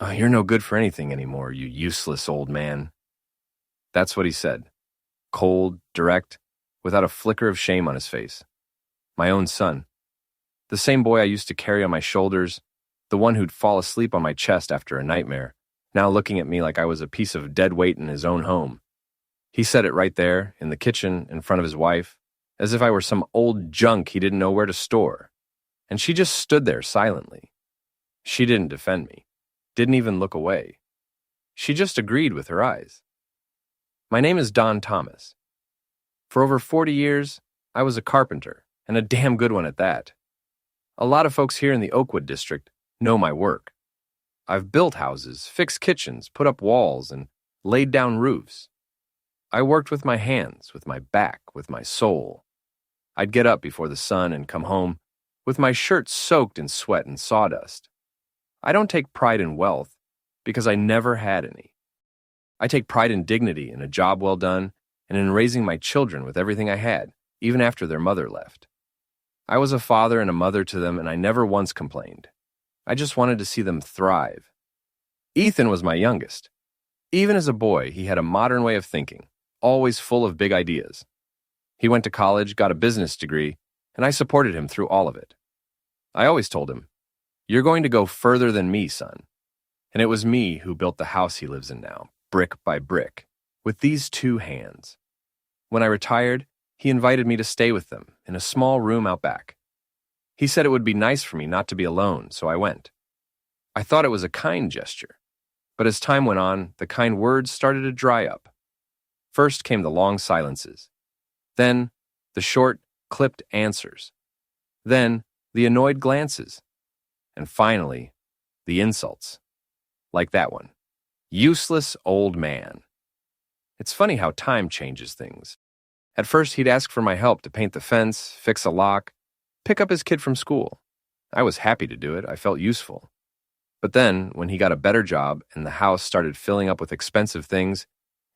"Oh, you're no good for anything anymore, you useless old man." That's what he said. Cold, direct, without a flicker of shame on his face. My own son. The same boy I used to carry on my shoulders, the one who'd fall asleep on my chest after a nightmare, now looking at me like I was a piece of dead weight in his own home. He said it right there, in the kitchen, in front of his wife, as if I were some old junk he didn't know where to store. And she just stood there silently. She didn't defend me, didn't even look away. She just agreed with her eyes. My name is Don Thomas. For over 40 years, I was a carpenter, and a damn good one at that. A lot of folks here in the Oakwood district know my work. I've built houses, fixed kitchens, put up walls, and laid down roofs. I worked with my hands, with my back, with my soul. I'd get up before the sun and come home with my shirt soaked in sweat and sawdust. I don't take pride in wealth because I never had any. I take pride in dignity, in a job well done, and in raising my children with everything I had, even after their mother left. I was a father and a mother to them, and I never once complained. I just wanted to see them thrive. Ethan was my youngest. Even as a boy, he had a modern way of thinking, always full of big ideas. He went to college, got a business degree, and I supported him through all of it. I always told him, "You're going to go further than me, son." And it was me who built the house he lives in now, brick by brick, with these two hands. When I retired, he invited me to stay with them in a small room out back. He said it would be nice for me not to be alone, so I went. I thought it was a kind gesture, but as time went on, the kind words started to dry up. First came the long silences, then the short, clipped answers, then the annoyed glances, and finally, the insults. Like that one. Useless old man. It's funny how time changes things. At first, he'd ask for my help to paint the fence, fix a lock, pick up his kid from school. I was happy to do it. I felt useful. But then, when he got a better job and the house started filling up with expensive things,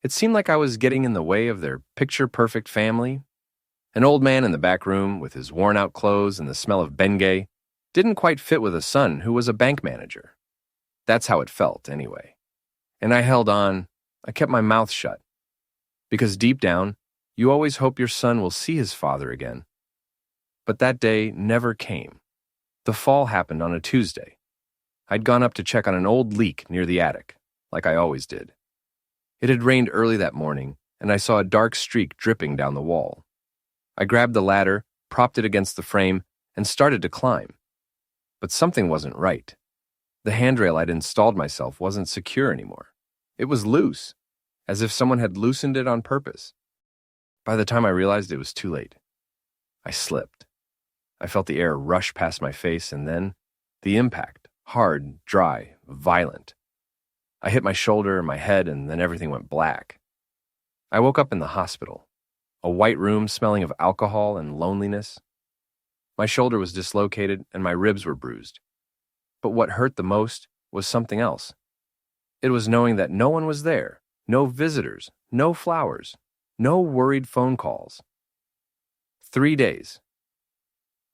it seemed like I was getting in the way of their picture-perfect family. An old man in the back room, with his worn-out clothes and the smell of Bengay, didn't quite fit with a son who was a bank manager. That's how it felt, anyway. And I held on. I kept my mouth shut. Because deep down, you always hope your son will see his father again. But that day never came. The fall happened on a Tuesday. I'd gone up to check on an old leak near the attic, like I always did. It had rained early that morning, and I saw a dark streak dripping down the wall. I grabbed the ladder, propped it against the frame, and started to climb. But something wasn't right. The handrail I'd installed myself wasn't secure anymore. It was loose, as if someone had loosened it on purpose. By the time I realized it was too late, I slipped. I felt the air rush past my face, and then the impact, hard, dry, violent. I hit my shoulder, my head, and then everything went black. I woke up in the hospital, a white room smelling of alcohol and loneliness. My shoulder was dislocated, and my ribs were bruised. But what hurt the most was something else. It was knowing that no one was there, no visitors, no flowers, no worried phone calls. 3 days.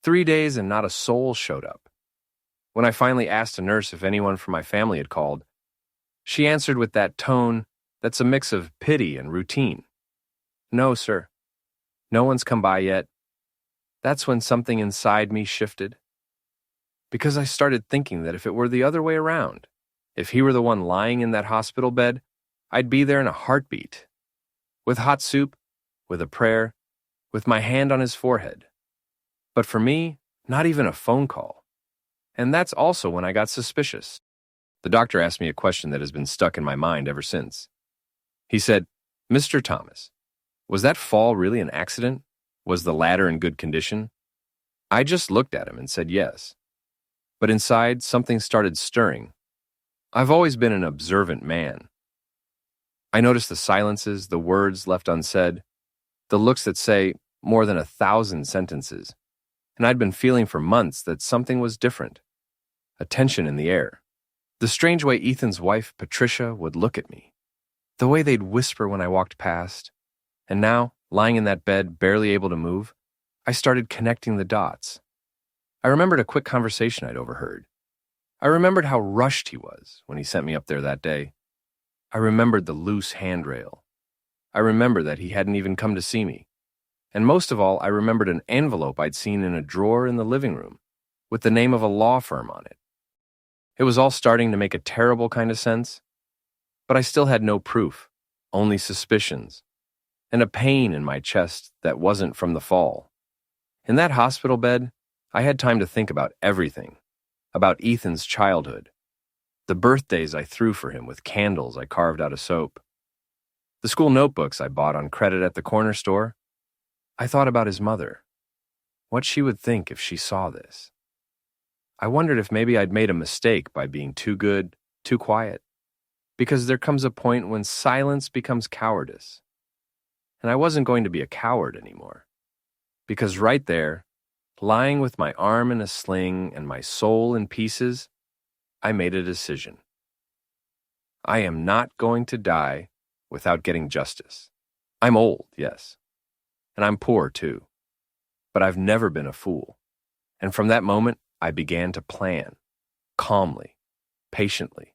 3 days and not a soul showed up. When I finally asked a nurse if anyone from my family had called, she answered with that tone that's a mix of pity and routine. "No, sir. No one's come by yet." That's when something inside me shifted. Because I started thinking that if it were the other way around, if he were the one lying in that hospital bed, I'd be there in a heartbeat. With hot soup, with a prayer, with my hand on his forehead. But for me, not even a phone call. And that's also when I got suspicious. The doctor asked me a question that has been stuck in my mind ever since. He said, "Mr. Thomas, was that fall really an accident? Was the ladder in good condition?" I just looked at him and said yes. But inside, something started stirring. I've always been an observant man. I noticed the silences, the words left unsaid, the looks that say more than 1,000 sentences. And I'd been feeling for months that something was different. A tension in the air. The strange way Ethan's wife, Patricia, would look at me. The way they'd whisper when I walked past. And now, lying in that bed, barely able to move, I started connecting the dots. I remembered a quick conversation I'd overheard. I remembered how rushed he was when he sent me up there that day. I remembered the loose handrail. I remembered that he hadn't even come to see me. And most of all, I remembered an envelope I'd seen in a drawer in the living room with the name of a law firm on it. It was all starting to make a terrible kind of sense, but I still had no proof, only suspicions, and a pain in my chest that wasn't from the fall. In that hospital bed, I had time to think about everything, about Ethan's childhood, the birthdays I threw for him with candles I carved out of soap, the school notebooks I bought on credit at the corner store. I thought about his mother, what she would think if she saw this. I wondered if maybe I'd made a mistake by being too good, too quiet, because there comes a point when silence becomes cowardice. And I wasn't going to be a coward anymore, because right there, lying with my arm in a sling and my soul in pieces, I made a decision. I am not going to die without getting justice. I'm old, yes, and I'm poor too, but I've never been a fool. And from that moment, I began to plan, calmly, patiently,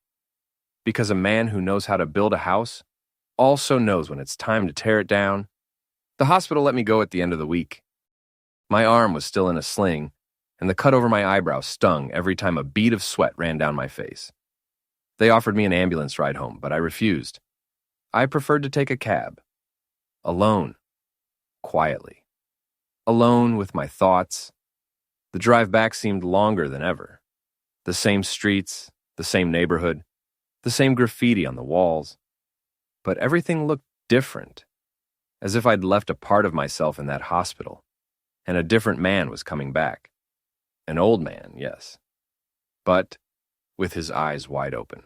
because a man who knows how to build a house also knows when it's time to tear it down. The hospital let me go at the end of the week. My arm was still in a sling, and the cut over my eyebrow stung every time a bead of sweat ran down my face. They offered me an ambulance ride home, but I refused. I preferred to take a cab. Alone. Quietly. Alone with my thoughts. The drive back seemed longer than ever. The same streets, the same neighborhood, the same graffiti on the walls. But everything looked different, as if I'd left a part of myself in that hospital, and a different man was coming back. An old man, yes, but with his eyes wide open.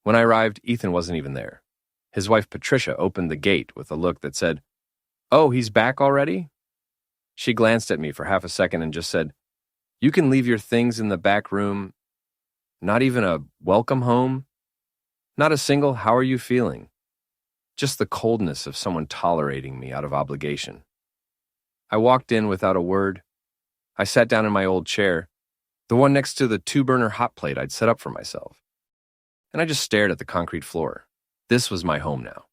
When I arrived, Ethan wasn't even there. His wife Patricia opened the gate with a look that said, "Oh, he's back already?" She glanced at me for half a second and just said, "You can leave your things in the back room. Not even a welcome home? Not a single 'how are you feeling?' Just the coldness of someone tolerating me out of obligation." I walked in without a word. I sat down in my old chair, the one next to the 2-burner hot plate I'd set up for myself. And I just stared at the concrete floor. This was my home now.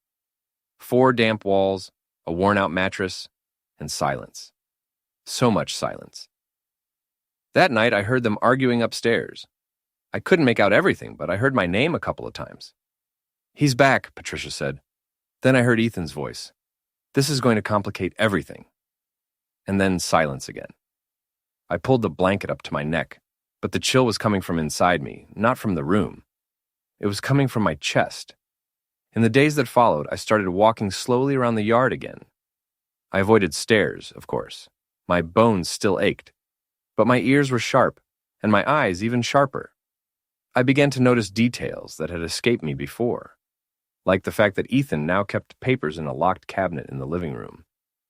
4 damp walls, a worn-out mattress, and silence. So much silence. That night, I heard them arguing upstairs. I couldn't make out everything, but I heard my name a couple of times. "He's back," Patricia said. Then I heard Ethan's voice. "This is going to complicate everything." And then silence again. I pulled the blanket up to my neck, but the chill was coming from inside me, not from the room. It was coming from my chest. In the days that followed, I started walking slowly around the yard again. I avoided stairs, of course. My bones still ached, but my ears were sharp, and my eyes even sharper. I began to notice details that had escaped me before, like the fact that Ethan now kept papers in a locked cabinet in the living room,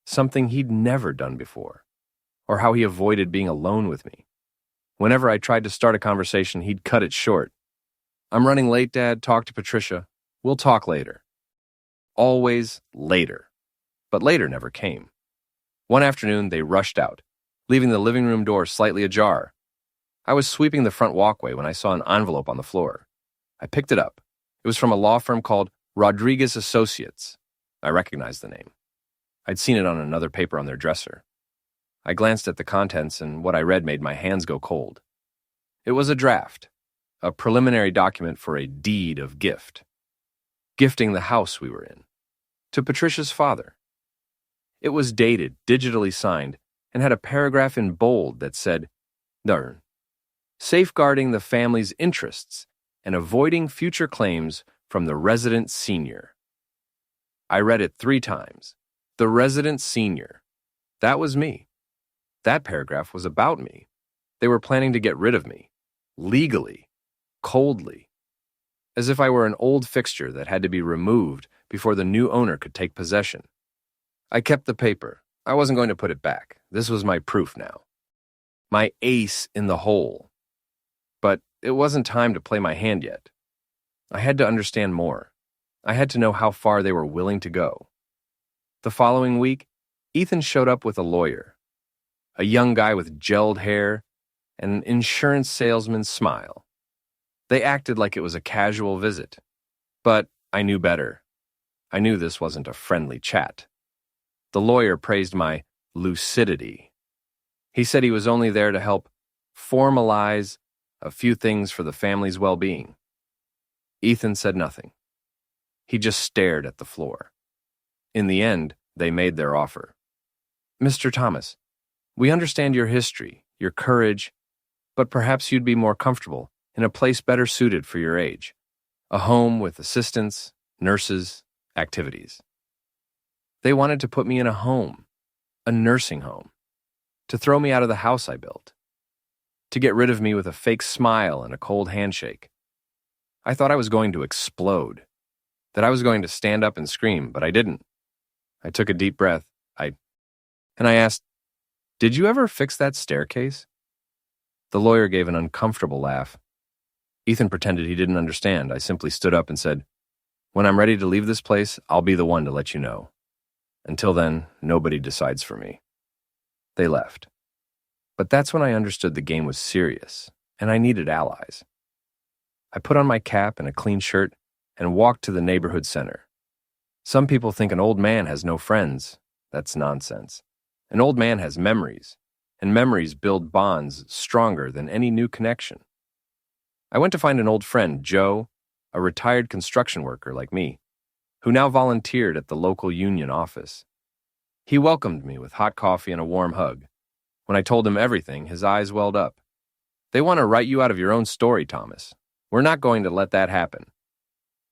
something he'd never done before, or how he avoided being alone with me. Whenever I tried to start a conversation, he'd cut it short. "I'm running late, Dad. Talk to Patricia. We'll talk later." Always later. But later never came. One afternoon, they rushed out, leaving the living room door slightly ajar. I was sweeping the front walkway when I saw an envelope on the floor. I picked it up. It was from a law firm called Rodriguez Associates. I recognized the name. I'd seen it on another paper on their dresser. I glanced at the contents, and what I read made my hands go cold. It was a draft, a preliminary document for a deed of gift, gifting the house we were in, to Patricia's father. It was dated, digitally signed, and had a paragraph in bold that said, "Darn, safeguarding the family's interests and avoiding future claims from the resident senior." I read it 3 times. The resident senior. That was me. That paragraph was about me. They were planning to get rid of me. Legally. Coldly. As if I were an old fixture that had to be removed before the new owner could take possession. I kept the paper. I wasn't going to put it back. This was my proof now. My ace in the hole. But it wasn't time to play my hand yet. I had to understand more. I had to know how far they were willing to go. The following week, Ethan showed up with a lawyer. A young guy with gelled hair and an insurance salesman's smile. They acted like it was a casual visit. But I knew better. I knew this wasn't a friendly chat. The lawyer praised my lucidity. He said he was only there to help formalize a few things for the family's well-being. Ethan said nothing. He just stared at the floor. In the end, they made their offer. Mr. Thomas, we understand your history, your courage, but perhaps you'd be more comfortable in a place better suited for your age. A home with assistants, nurses, activities. They wanted to put me in a home, a nursing home, to throw me out of the house I built, to get rid of me with a fake smile and a cold handshake. I thought I was going to explode, that I was going to stand up and scream, but I didn't. I took a deep breath. And I asked, "Did you ever fix that staircase?" The lawyer gave an uncomfortable laugh. Ethan pretended he didn't understand. I simply stood up and said, "When I'm ready to leave this place, I'll be the one to let you know. Until then, nobody decides for me." They left. But that's when I understood the game was serious, and I needed allies. I put on my cap and a clean shirt and walked to the neighborhood center. Some people think an old man has no friends. That's nonsense. An old man has memories, and memories build bonds stronger than any new connection. I went to find an old friend, Joe, a retired construction worker like me, who now volunteered at the local union office. He welcomed me with hot coffee and a warm hug. When I told him everything, his eyes welled up. "They want to write you out of your own story, Thomas. We're not going to let that happen."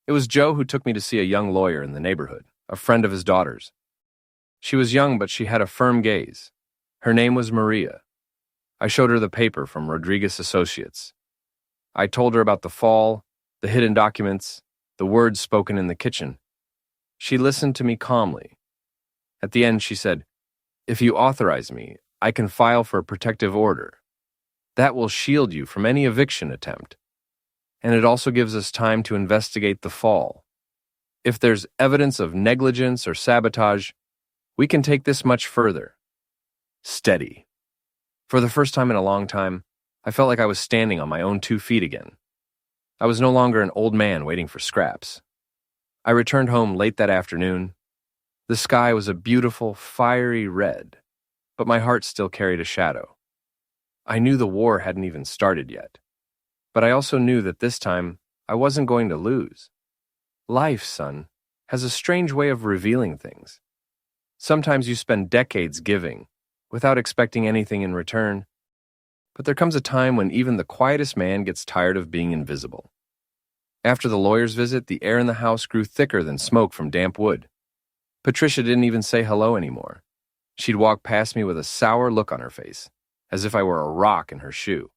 It was Joe who took me to see a young lawyer in the neighborhood, a friend of his daughter's. She was young, but she had a firm gaze. Her name was Maria. I showed her the paper from Rodriguez Associates. I told her about the fall, the hidden documents, the words spoken in the kitchen. She listened to me calmly. At the end, she said, "If you authorize me, I can file for a protective order. That will shield you from any eviction attempt. And it also gives us time to investigate the fall. If there's evidence of negligence or sabotage, we can take this much further." Steady. For the first time in a long time, I felt like I was standing on my own 2 feet again. I was no longer an old man waiting for scraps. I returned home late that afternoon. The sky was a beautiful, fiery red, but my heart still carried a shadow. I knew the war hadn't even started yet, but I also knew that this time I wasn't going to lose. Life, son, has a strange way of revealing things. Sometimes you spend decades giving, without expecting anything in return. But there comes a time when even the quietest man gets tired of being invisible. After the lawyer's visit, the air in the house grew thicker than smoke from damp wood. Patricia didn't even say hello anymore. She'd walk past me with a sour look on her face, as if I were a rock in her shoe.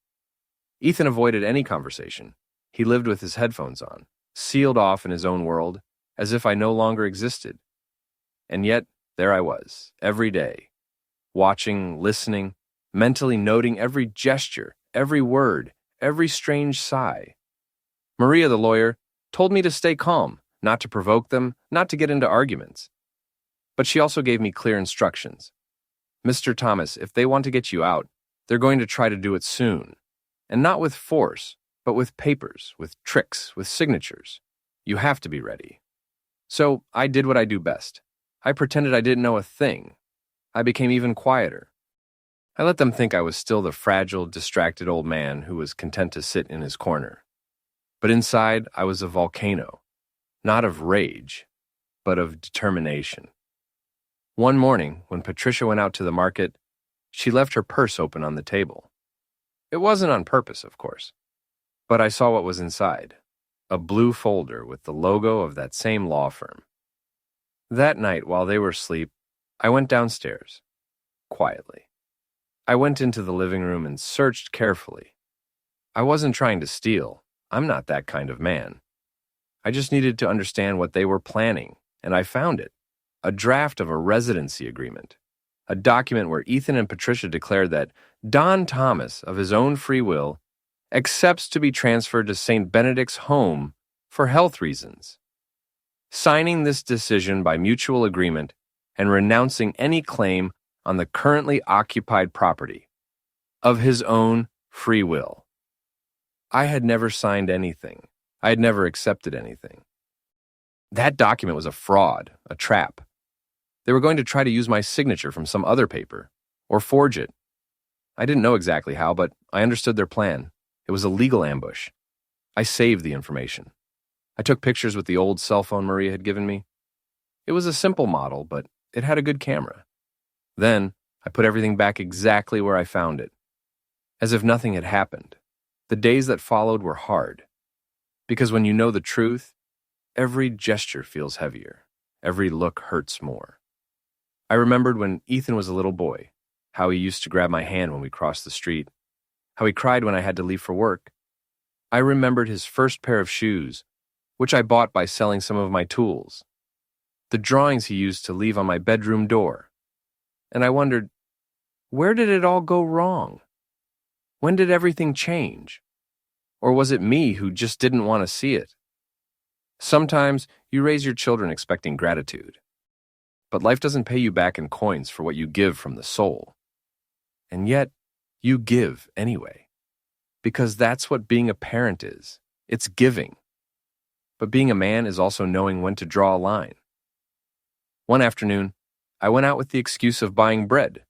Ethan avoided any conversation. He lived with his headphones on, sealed off in his own world, as if I no longer existed. And yet, there I was, every day, watching, listening, mentally noting every gesture, every word, every strange sigh. Maria, the lawyer, told me to stay calm, not to provoke them, not to get into arguments. But she also gave me clear instructions. "Mr. Thomas, if they want to get you out, they're going to try to do it soon. And not with force, but with papers, with tricks, with signatures. You have to be ready." So I did what I do best. I pretended I didn't know a thing. I became even quieter. I let them think I was still the fragile, distracted old man who was content to sit in his corner. But inside, I was a volcano, not of rage, but of determination. One morning, when Patricia went out to the market, she left her purse open on the table. It wasn't on purpose, of course, but I saw what was inside, a blue folder with the logo of that same law firm. That night, while they were asleep, I went downstairs, quietly. I went into the living room and searched carefully. I wasn't trying to steal. I'm not that kind of man. I just needed to understand what they were planning, and I found it. A draft of a residency agreement. A document where Ethan and Patricia declared that Don Thomas, of his own free will, accepts to be transferred to St. Benedict's home for health reasons. Signing this decision by mutual agreement and renouncing any claim on the currently occupied property of his own free will. I had never signed anything. I had never accepted anything. That document was a fraud, a trap. They were going to try to use my signature from some other paper, or forge it. I didn't know exactly how, but I understood their plan. It was a legal ambush. I saved the information. I took pictures with the old cell phone Maria had given me. It was a simple model, but it had a good camera. Then, I put everything back exactly where I found it, as if nothing had happened. The days that followed were hard, because when you know the truth, every gesture feels heavier. Every look hurts more. I remembered when Ethan was a little boy, how he used to grab my hand when we crossed the street, how he cried when I had to leave for work. I remembered his first pair of shoes, which I bought by selling some of my tools, the drawings he used to leave on my bedroom door. And I wondered, where did it all go wrong? When did everything change? Or was it me who just didn't want to see it? Sometimes you raise your children expecting gratitude, but life doesn't pay you back in coins for what you give from the soul. And yet, you give anyway, because that's what being a parent is. It's giving. But being a man is also knowing when to draw a line. One afternoon, I went out with the excuse of buying bread.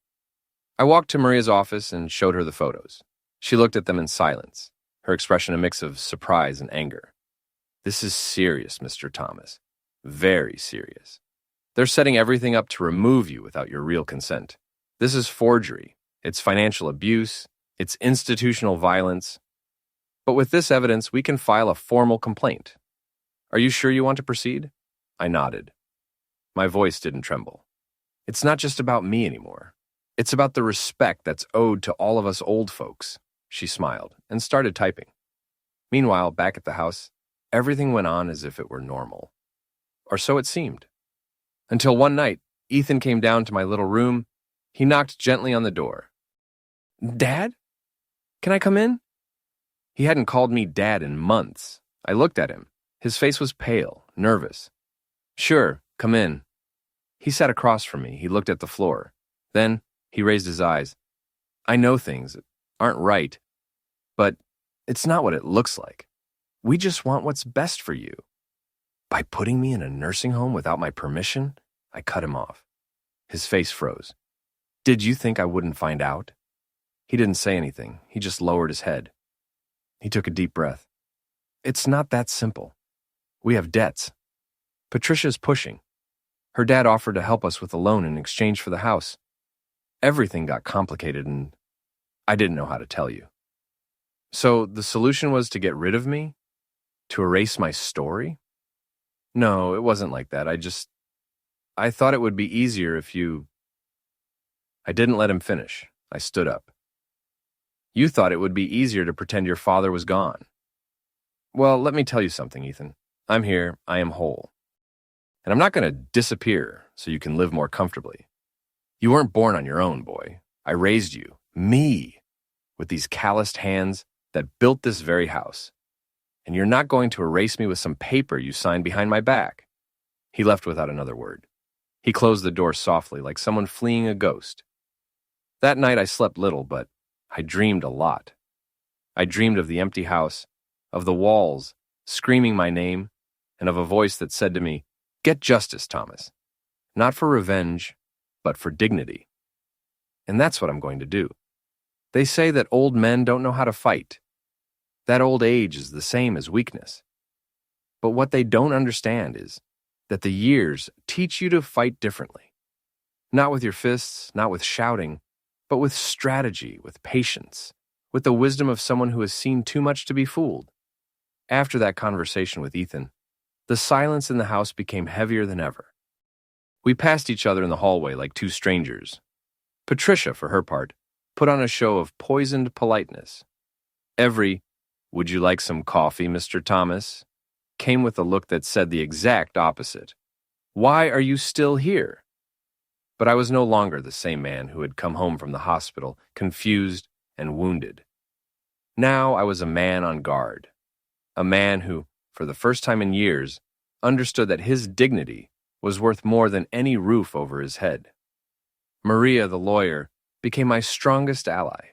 I walked to Maria's office and showed her the photos. She looked at them in silence, her expression a mix of surprise and anger. This is serious, Mr. Thomas. Very serious. They're setting everything up to remove you without your real consent. This is forgery. It's financial abuse. It's institutional violence. But with this evidence, we can file a formal complaint. Are you sure you want to proceed? I nodded. My voice didn't tremble. It's not just about me anymore. It's about the respect that's owed to all of us old folks. She smiled and started typing. Meanwhile, back at the house, everything went on as if it were normal. Or so it seemed. Until one night, Ethan came down to my little room. He knocked gently on the door. Dad? Can I come in? He hadn't called me Dad in months. I looked at him. His face was pale, nervous. Sure, come in. He sat across from me. He looked at the floor. Then he raised his eyes. I know things aren't right, but it's not what it looks like. We just want what's best for you. By putting me in a nursing home without my permission, I cut him off. His face froze. Did you think I wouldn't find out? He didn't say anything. He just lowered his head. He took a deep breath. It's not that simple. We have debts. Patricia's pushing. Her dad offered to help us with a loan in exchange for the house. Everything got complicated and I didn't know how to tell you. So the solution was to get rid of me? To erase my story? No, it wasn't like that. I thought it would be easier if you... I didn't let him finish. I stood up. You thought it would be easier to pretend your father was gone. Well, let me tell you something, Ethan. I'm here. I am whole. And I'm not going to disappear so you can live more comfortably. You weren't born on your own, boy. I raised you, me, with these calloused hands that built this very house. And you're not going to erase me with some paper you signed behind my back. He left without another word. He closed the door softly, like someone fleeing a ghost. That night I slept little, but I dreamed a lot. I dreamed of the empty house, of the walls screaming my name, and of a voice that said to me, "Get justice, Thomas. Not for revenge, but for dignity." And that's what I'm going to do. They say that old men don't know how to fight. That old age is the same as weakness. But what they don't understand is that the years teach you to fight differently. Not with your fists, not with shouting, but with strategy, with patience, with the wisdom of someone who has seen too much to be fooled. After that conversation with Ethan, the silence in the house became heavier than ever. We passed each other in the hallway like two strangers. Patricia, for her part, put on a show of poisoned politeness. Every, "Would you like some coffee, Mr. Thomas?" came with a look that said the exact opposite. Why are you still here? But I was no longer the same man who had come home from the hospital, confused and wounded. Now I was a man on guard. A man who, for the first time in years, understood that his dignity was worth more than any roof over his head. Maria, the lawyer, became my strongest ally.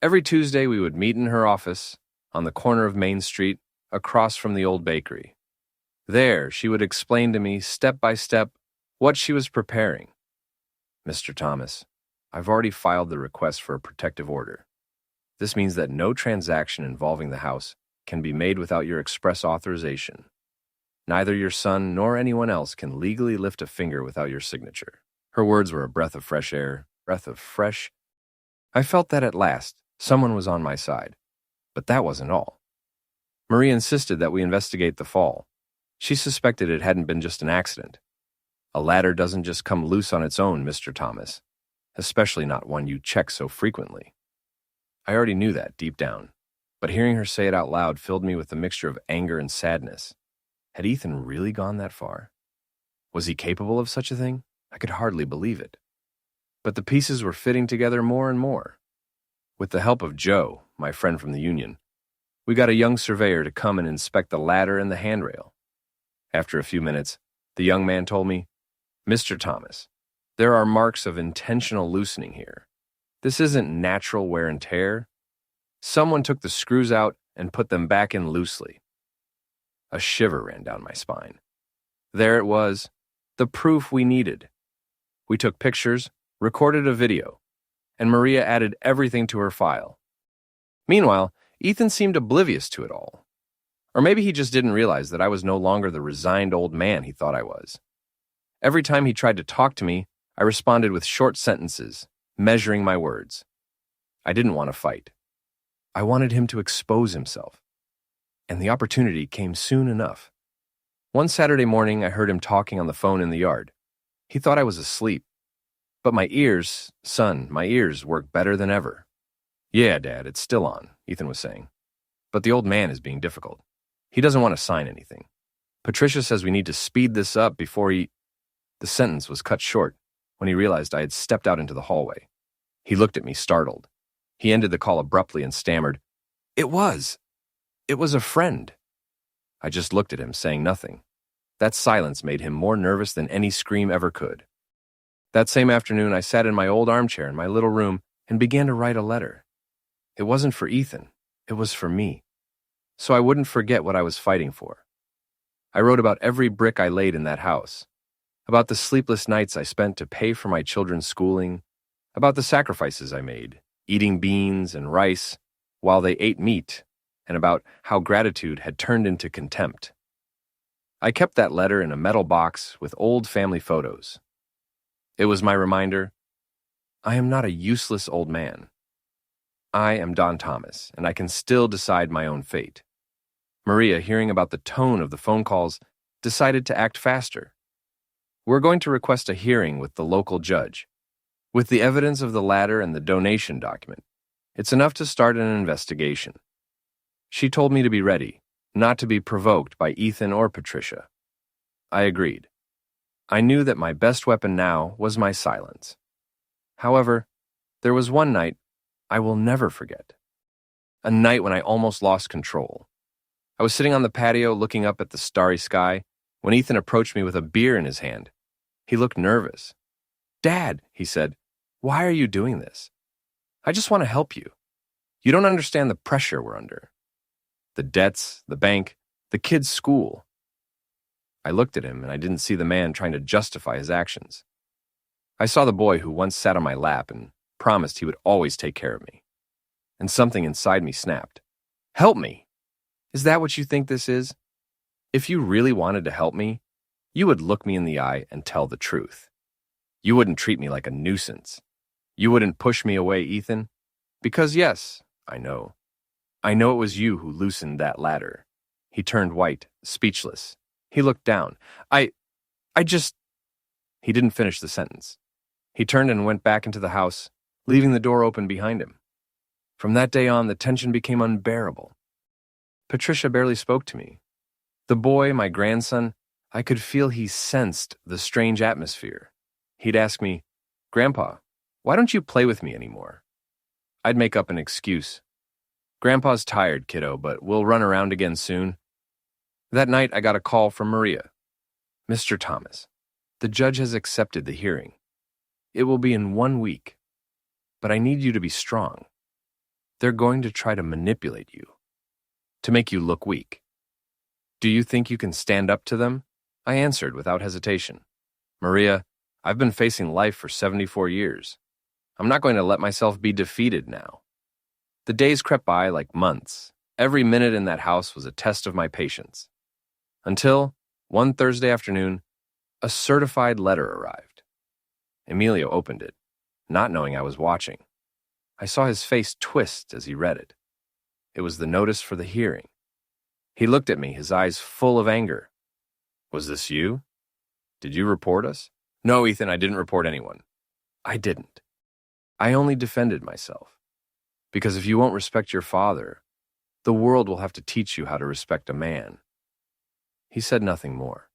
Every Tuesday we would meet in her office on the corner of Main Street, across from the old bakery. There, she would explain to me, step by step, what she was preparing. Mr. Thomas, I've already filed the request for a protective order. This means that no transaction involving the house can be made without your express authorization. Neither your son nor anyone else can legally lift a finger without your signature. Her words were a breath of fresh air, breath of fresh. I felt that at last, someone was on my side. But that wasn't all. Maria insisted that we investigate the fall. She suspected it hadn't been just an accident. A ladder doesn't just come loose on its own, Mr. Thomas, especially not one you check so frequently. I already knew that deep down, but hearing her say it out loud filled me with a mixture of anger and sadness. Had Ethan really gone that far? Was he capable of such a thing? I could hardly believe it. But the pieces were fitting together more and more. With the help of Joe, my friend from the union, we got a young surveyor to come and inspect the ladder and the handrail. After a few minutes, the young man told me, Mr. Thomas, there are marks of intentional loosening here. This isn't natural wear and tear. Someone took the screws out and put them back in loosely. A shiver ran down my spine. There it was, the proof we needed. We took pictures, recorded a video, and Maria added everything to her file. Meanwhile, Ethan seemed oblivious to it all. Or maybe he just didn't realize that I was no longer the resigned old man he thought I was. Every time he tried to talk to me, I responded with short sentences, measuring my words. I didn't want to fight. I wanted him to expose himself. And the opportunity came soon enough. One Saturday morning, I heard him talking on the phone in the yard. He thought I was asleep. But my ears work better than ever. Yeah, Dad, it's still on, Ethan was saying. But the old man is being difficult. He doesn't want to sign anything. Patricia says we need to speed this up before he... The sentence was cut short when he realized I had stepped out into the hallway. He looked at me, startled. He ended the call abruptly and stammered, It was a friend. I just looked at him, saying nothing. That silence made him more nervous than any scream ever could. That same afternoon, I sat in my old armchair in my little room and began to write a letter. It wasn't for Ethan. It was for me. So I wouldn't forget what I was fighting for. I wrote about every brick I laid in that house, about the sleepless nights I spent to pay for my children's schooling, about the sacrifices I made, eating beans and rice while they ate meat, and about how gratitude had turned into contempt. I kept that letter in a metal box with old family photos. It was my reminder, I am not a useless old man. I am Don Thomas, and I can still decide my own fate. Maria, hearing about the tone of the phone calls, decided to act faster. We're going to request a hearing with the local judge. With the evidence of the ladder and the donation document, it's enough to start an investigation. She told me to be ready, not to be provoked by Ethan or Patricia. I agreed. I knew that my best weapon now was my silence. However, there was one night I will never forget. A night when I almost lost control. I was sitting on the patio looking up at the starry sky when Ethan approached me with a beer in his hand. He looked nervous. Dad, he said, why are you doing this? I just want to help you. You don't understand the pressure we're under. The debts, the bank, the kids' school. I looked at him and I didn't see the man trying to justify his actions. I saw the boy who once sat on my lap and promised he would always take care of me. And something inside me snapped. Help me! Is that what you think this is? If you really wanted to help me, you would look me in the eye and tell the truth. You wouldn't treat me like a nuisance. You wouldn't push me away, Ethan. Because yes, I know it was you who loosened that ladder. He turned white, speechless. He looked down. I just... He didn't finish the sentence. He turned and went back into the house, leaving the door open behind him. From that day on, the tension became unbearable. Patricia barely spoke to me. The boy, my grandson, I could feel he sensed the strange atmosphere. He'd ask me, Grandpa, why don't you play with me anymore? I'd make up an excuse. Grandpa's tired, kiddo, but we'll run around again soon. That night, I got a call from Maria. Mr. Thomas, the judge has accepted the hearing. It will be in 1 week. But I need you to be strong. They're going to try to manipulate you. to make you look weak. Do you think you can stand up to them? I answered without hesitation. Maria, I've been facing life for 74 years. I'm not going to let myself be defeated now. The days crept by like months. Every minute in that house was a test of my patience. Until, one Thursday afternoon, a certified letter arrived. Emilio opened it, not knowing I was watching. I saw his face twist as he read it. It was the notice for the hearing. He looked at me, his eyes full of anger. Was this you? Did you report us? No, Ethan, I didn't report anyone. I didn't. I only defended myself. Because if you won't respect your father, the world will have to teach you how to respect a man. He said nothing more.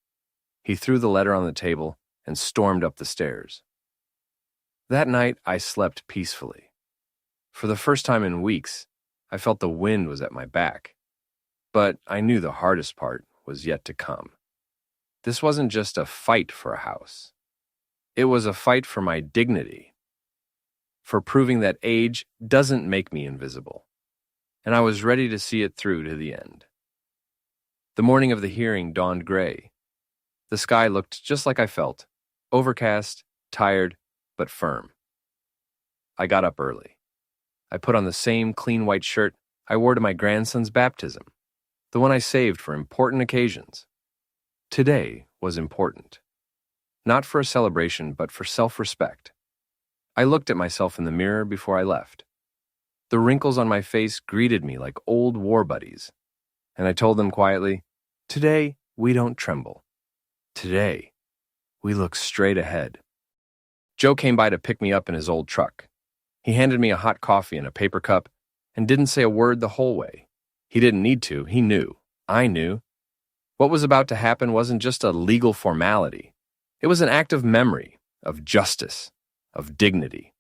He threw the letter on the table and stormed up the stairs. That night, I slept peacefully. For the first time in weeks, I felt the wind was at my back. But I knew the hardest part was yet to come. This wasn't just a fight for a house. It was a fight for my dignity, for proving that age doesn't make me invisible. And I was ready to see it through to the end. The morning of the hearing dawned gray. The sky looked just like I felt, overcast, tired, but firm. I got up early. I put on the same clean white shirt I wore to my grandson's baptism, the one I saved for important occasions. Today was important. Not for a celebration, but for self-respect. I looked at myself in the mirror before I left. The wrinkles on my face greeted me like old war buddies, and I told them quietly, today we don't tremble. Today we look straight ahead. Joe came by to pick me up in his old truck. He handed me a hot coffee in a paper cup and didn't say a word the whole way. He didn't need to. He knew. I knew. What was about to happen wasn't just a legal formality. It was an act of memory, of justice, of dignity.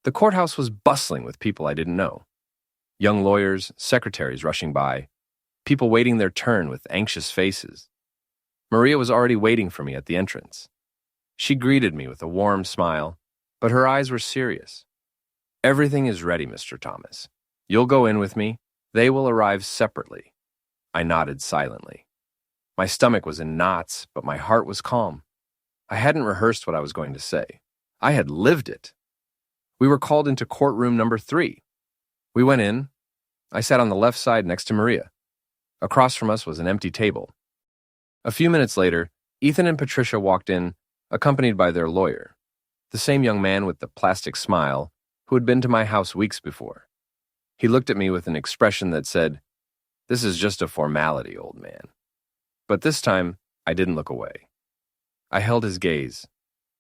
The courthouse was bustling with people I didn't know. Young lawyers, secretaries rushing by, people waiting their turn with anxious faces. Maria was already waiting for me at the entrance. She greeted me with a warm smile, but her eyes were serious. Everything is ready, Mr. Thomas. You'll go in with me. They will arrive separately. I nodded silently. My stomach was in knots, but my heart was calm. I hadn't rehearsed what I was going to say. I had lived it. We were called into courtroom number 3. We went in. I sat on the left side next to Maria. Across from us was an empty table. A few minutes later, Ethan and Patricia walked in, accompanied by their lawyer, the same young man with the plastic smile who had been to my house weeks before. He looked at me with an expression that said, "This is just a formality, old man." But this time, I didn't look away. I held his gaze,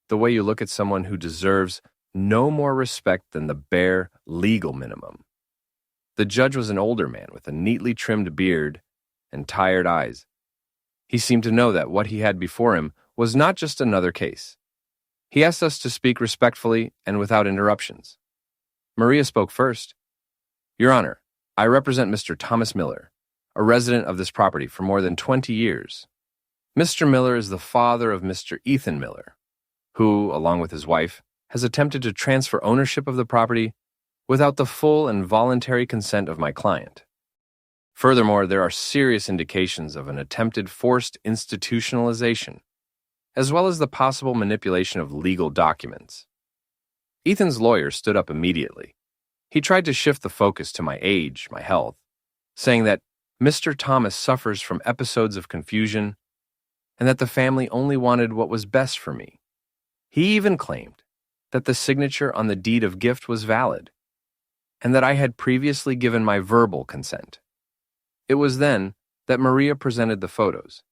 the way you look at someone who deserves no more respect than the bare legal minimum. The judge was an older man with a neatly trimmed beard and tired eyes. He seemed to know that what he had before him was not just another case. He asked us to speak respectfully and without interruptions. Maria spoke first. Your Honor, I represent Mr. Thomas Miller, a resident of this property for more than 20 years. Mr. Miller is the father of Mr. Ethan Miller, who, along with his wife, has attempted to transfer ownership of the property without the full and voluntary consent of my client. Furthermore, there are serious indications of an attempted forced institutionalization, as well as the possible manipulation of legal documents. Ethan's lawyer stood up immediately. He tried to shift the focus to my age, my health, saying that Mr. Thomas suffers from episodes of confusion and that the family only wanted what was best for me. He even claimed that the signature on the deed of gift was valid and that I had previously given my verbal consent. It was then that Maria presented the photos,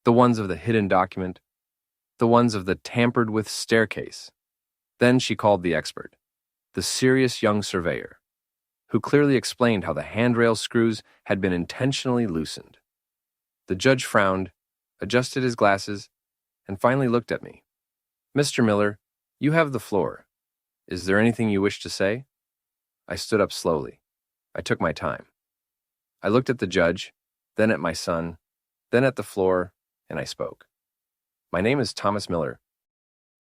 the ones of the hidden document, the ones of the tampered-with staircase. Then she called the expert, the serious young surveyor, who clearly explained how the handrail screws had been intentionally loosened. The judge frowned, adjusted his glasses, and finally looked at me. Mr. Miller, you have the floor. Is there anything you wish to say? I stood up slowly. I took my time. I looked at the judge, then at my son, then at the floor, and I spoke. My name is Thomas Miller.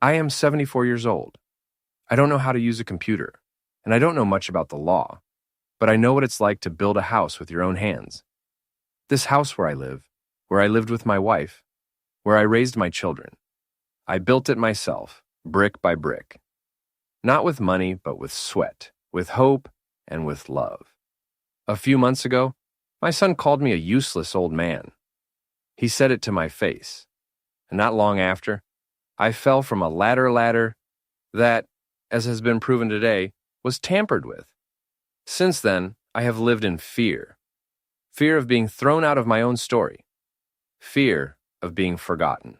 I am 74 years old. I don't know how to use a computer, and I don't know much about the law, but I know what it's like to build a house with your own hands. This house where I lived with my wife, where I raised my children. I built it myself, brick by brick. Not with money, but with sweat, with hope, and with love. A few months ago, my son called me a useless old man. He said it to my face. And not long after, I fell from a ladder that, as has been proven today, was tampered with. Since then, I have lived in fear. Fear of being thrown out of my own story. Fear of being forgotten.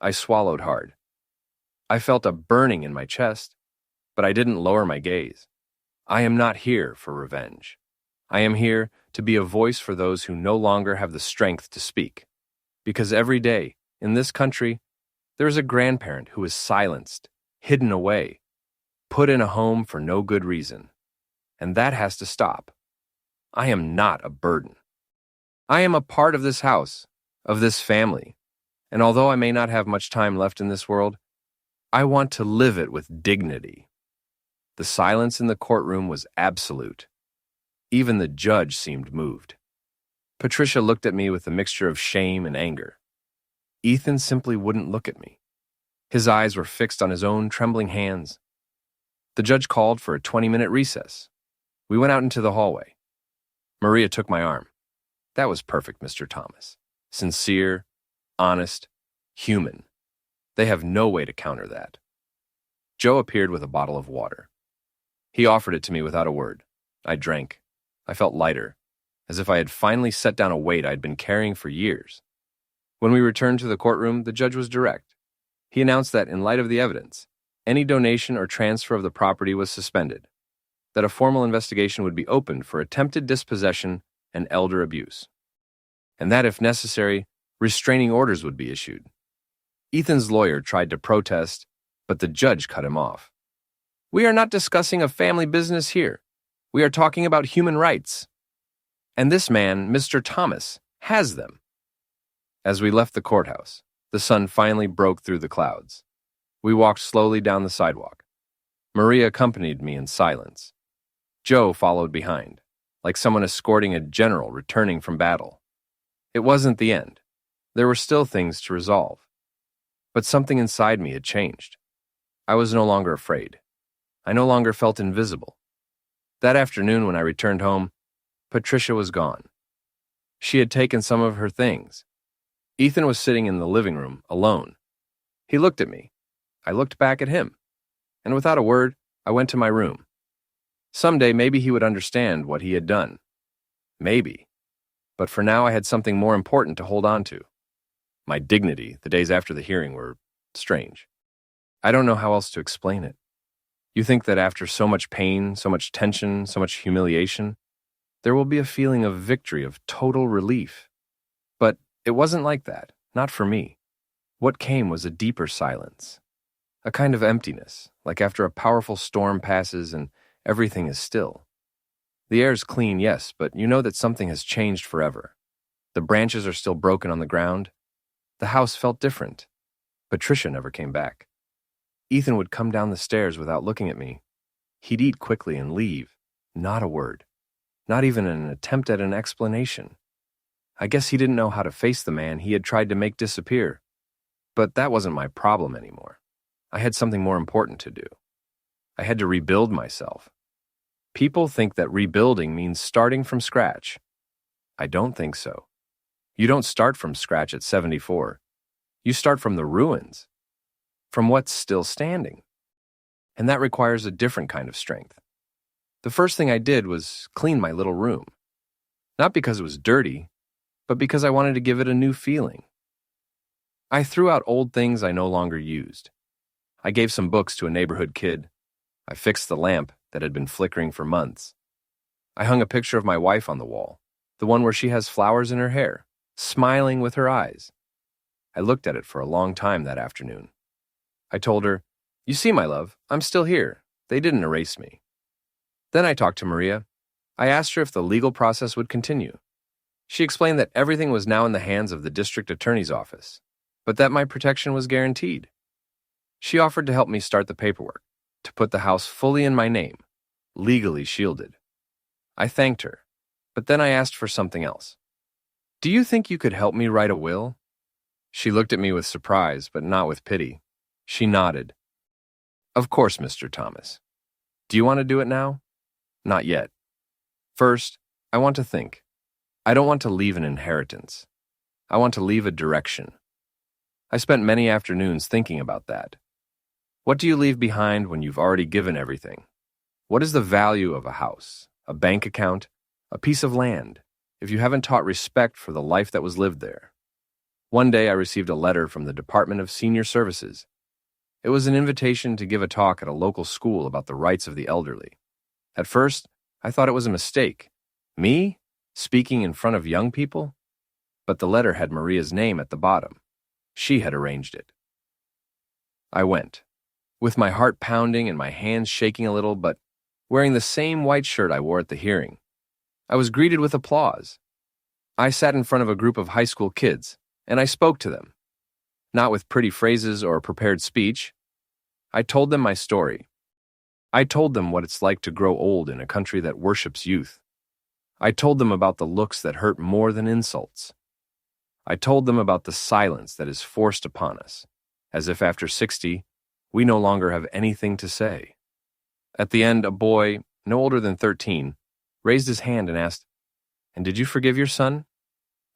I swallowed hard. I felt a burning in my chest, but I didn't lower my gaze. I am not here for revenge. I am here to be a voice for those who no longer have the strength to speak. Because every day, in this country, there is a grandparent who is silenced, hidden away, put in a home for no good reason. And that has to stop. I am not a burden. I am a part of this house, of this family, and although I may not have much time left in this world, I want to live it with dignity. The silence in the courtroom was absolute. Even the judge seemed moved. Patricia looked at me with a mixture of shame and anger. Ethan simply wouldn't look at me. His eyes were fixed on his own trembling hands. The judge called for a 20-minute recess. We went out into the hallway. Maria took my arm. That was perfect, Mr. Thomas. Sincere, honest, human. They have no way to counter that. Joe appeared with a bottle of water. He offered it to me without a word. I drank. I felt lighter, as if I had finally set down a weight I had been carrying for years. When we returned to the courtroom, the judge was direct. He announced that, in light of the evidence, any donation or transfer of the property was suspended, that a formal investigation would be opened for attempted dispossession and elder abuse, and that, if necessary, restraining orders would be issued. Ethan's lawyer tried to protest, but the judge cut him off. We are not discussing a family business here. We are talking about human rights. And this man, Mr. Thomas, has them. As we left the courthouse, the sun finally broke through the clouds. We walked slowly down the sidewalk. Maria accompanied me in silence. Joe followed behind, like someone escorting a general returning from battle. It wasn't the end. There were still things to resolve. But something inside me had changed. I was no longer afraid. I no longer felt invisible. That afternoon when I returned home, Patricia was gone. She had taken some of her things. Ethan was sitting in the living room, alone. He looked at me. I looked back at him. And without a word, I went to my room. Someday maybe he would understand what he had done. Maybe. But for now I had something more important to hold on to. My dignity, the days after the hearing, were strange. I don't know how else to explain it. You think that after so much pain, so much tension, so much humiliation, there will be a feeling of victory, of total relief. But it wasn't like that, not for me. What came was a deeper silence, a kind of emptiness, like after a powerful storm passes and everything is still. The air's clean, yes, but you know that something has changed forever. The branches are still broken on the ground. The house felt different. Patricia never came back. Ethan would come down the stairs without looking at me. He'd eat quickly and leave. Not a word. Not even an attempt at an explanation. I guess he didn't know how to face the man he had tried to make disappear. But that wasn't my problem anymore. I had something more important to do. I had to rebuild myself. People think that rebuilding means starting from scratch. I don't think so. You don't start from scratch at 74. You start from the ruins, from what's still standing. And that requires a different kind of strength. The first thing I did was clean my little room. Not because it was dirty, but because I wanted to give it a new feeling. I threw out old things I no longer used. I gave some books to a neighborhood kid. I fixed the lamp that had been flickering for months. I hung a picture of my wife on the wall, the one where she has flowers in her hair, smiling with her eyes. I looked at it for a long time that afternoon. I told her, "You see, my love, I'm still here. They didn't erase me." Then I talked to Maria. I asked her if the legal process would continue. She explained that everything was now in the hands of the district attorney's office, but that my protection was guaranteed. She offered to help me start the paperwork, to put the house fully in my name, legally shielded. I thanked her, but then I asked for something else. Do you think you could help me write a will? She looked at me with surprise, but not with pity. She nodded. Of course, Mr. Thomas. Do you want to do it now? Not yet. First, I want to think. I don't want to leave an inheritance. I want to leave a direction. I spent many afternoons thinking about that. What do you leave behind when you've already given everything? What is the value of a house, a bank account, a piece of land, if you haven't taught respect for the life that was lived there? One day I received a letter from the Department of Senior Services. It was an invitation to give a talk at a local school about the rights of the elderly. At first, I thought it was a mistake. Me? Speaking in front of young people? But the letter had Maria's name at the bottom. She had arranged it. I went, with my heart pounding and my hands shaking a little, but wearing the same white shirt I wore at the hearing. I was greeted with applause. I sat in front of a group of high school kids, and I spoke to them. Not with pretty phrases or a prepared speech. I told them my story. I told them what it's like to grow old in a country that worships youth. I told them about the looks that hurt more than insults. I told them about the silence that is forced upon us, as if after 60, we no longer have anything to say. At the end, a boy, no older than 13, raised his hand and asked, "And did you forgive your son?"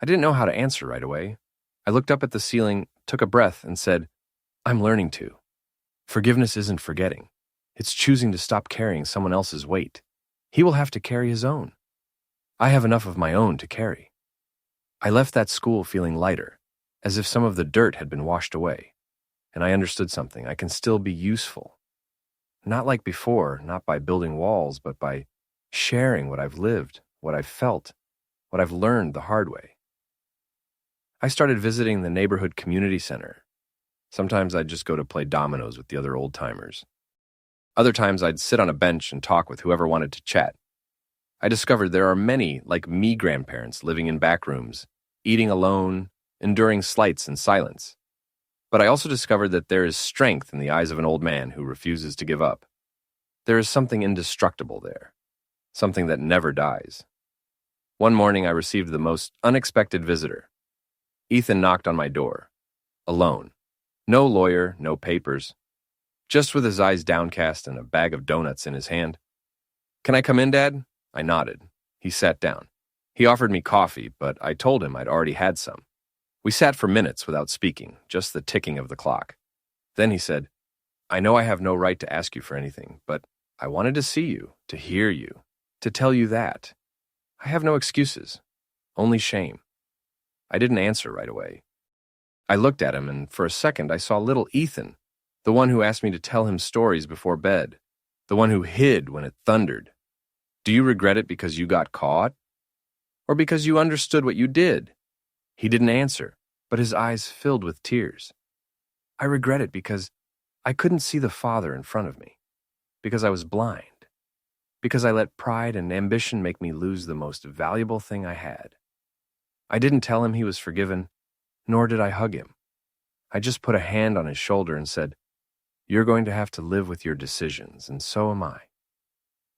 I didn't know how to answer right away. I looked up at the ceiling, took a breath, and said, "I'm learning to. Forgiveness isn't forgetting. It's choosing to stop carrying someone else's weight. He will have to carry his own. I have enough of my own to carry." I left that school feeling lighter, as if some of the dirt had been washed away. And I understood something. I can still be useful. Not like before, not by building walls, but by sharing what I've lived, what I've felt, what I've learned the hard way. I started visiting the neighborhood community center. Sometimes I'd just go to play dominoes with the other old-timers. Other times I'd sit on a bench and talk with whoever wanted to chat. I discovered there are many, like me, grandparents living in back rooms, eating alone, enduring slights in silence. But I also discovered that there is strength in the eyes of an old man who refuses to give up. There is something indestructible there, something that never dies. One morning I received the most unexpected visitor. Ethan knocked on my door, alone. No lawyer, no papers, just with his eyes downcast and a bag of donuts in his hand. "Can I come in, Dad?" I nodded. He sat down. He offered me coffee, but I told him I'd already had some. We sat for minutes without speaking, just the ticking of the clock. Then he said, "I know I have no right to ask you for anything, but I wanted to see you, to hear you, to tell you that. I have no excuses, only shame." I didn't answer right away. I looked at him, and for a second I saw little Ethan, the one who asked me to tell him stories before bed, the one who hid when it thundered. "Do you regret it because you got caught? Or because you understood what you did?" He didn't answer, but his eyes filled with tears. "I regret it because I couldn't see the Father in front of me, because I was blind, because I let pride and ambition make me lose the most valuable thing I had." I didn't tell him he was forgiven, nor did I hug him. I just put a hand on his shoulder and said, "You're going to have to live with your decisions, and so am I.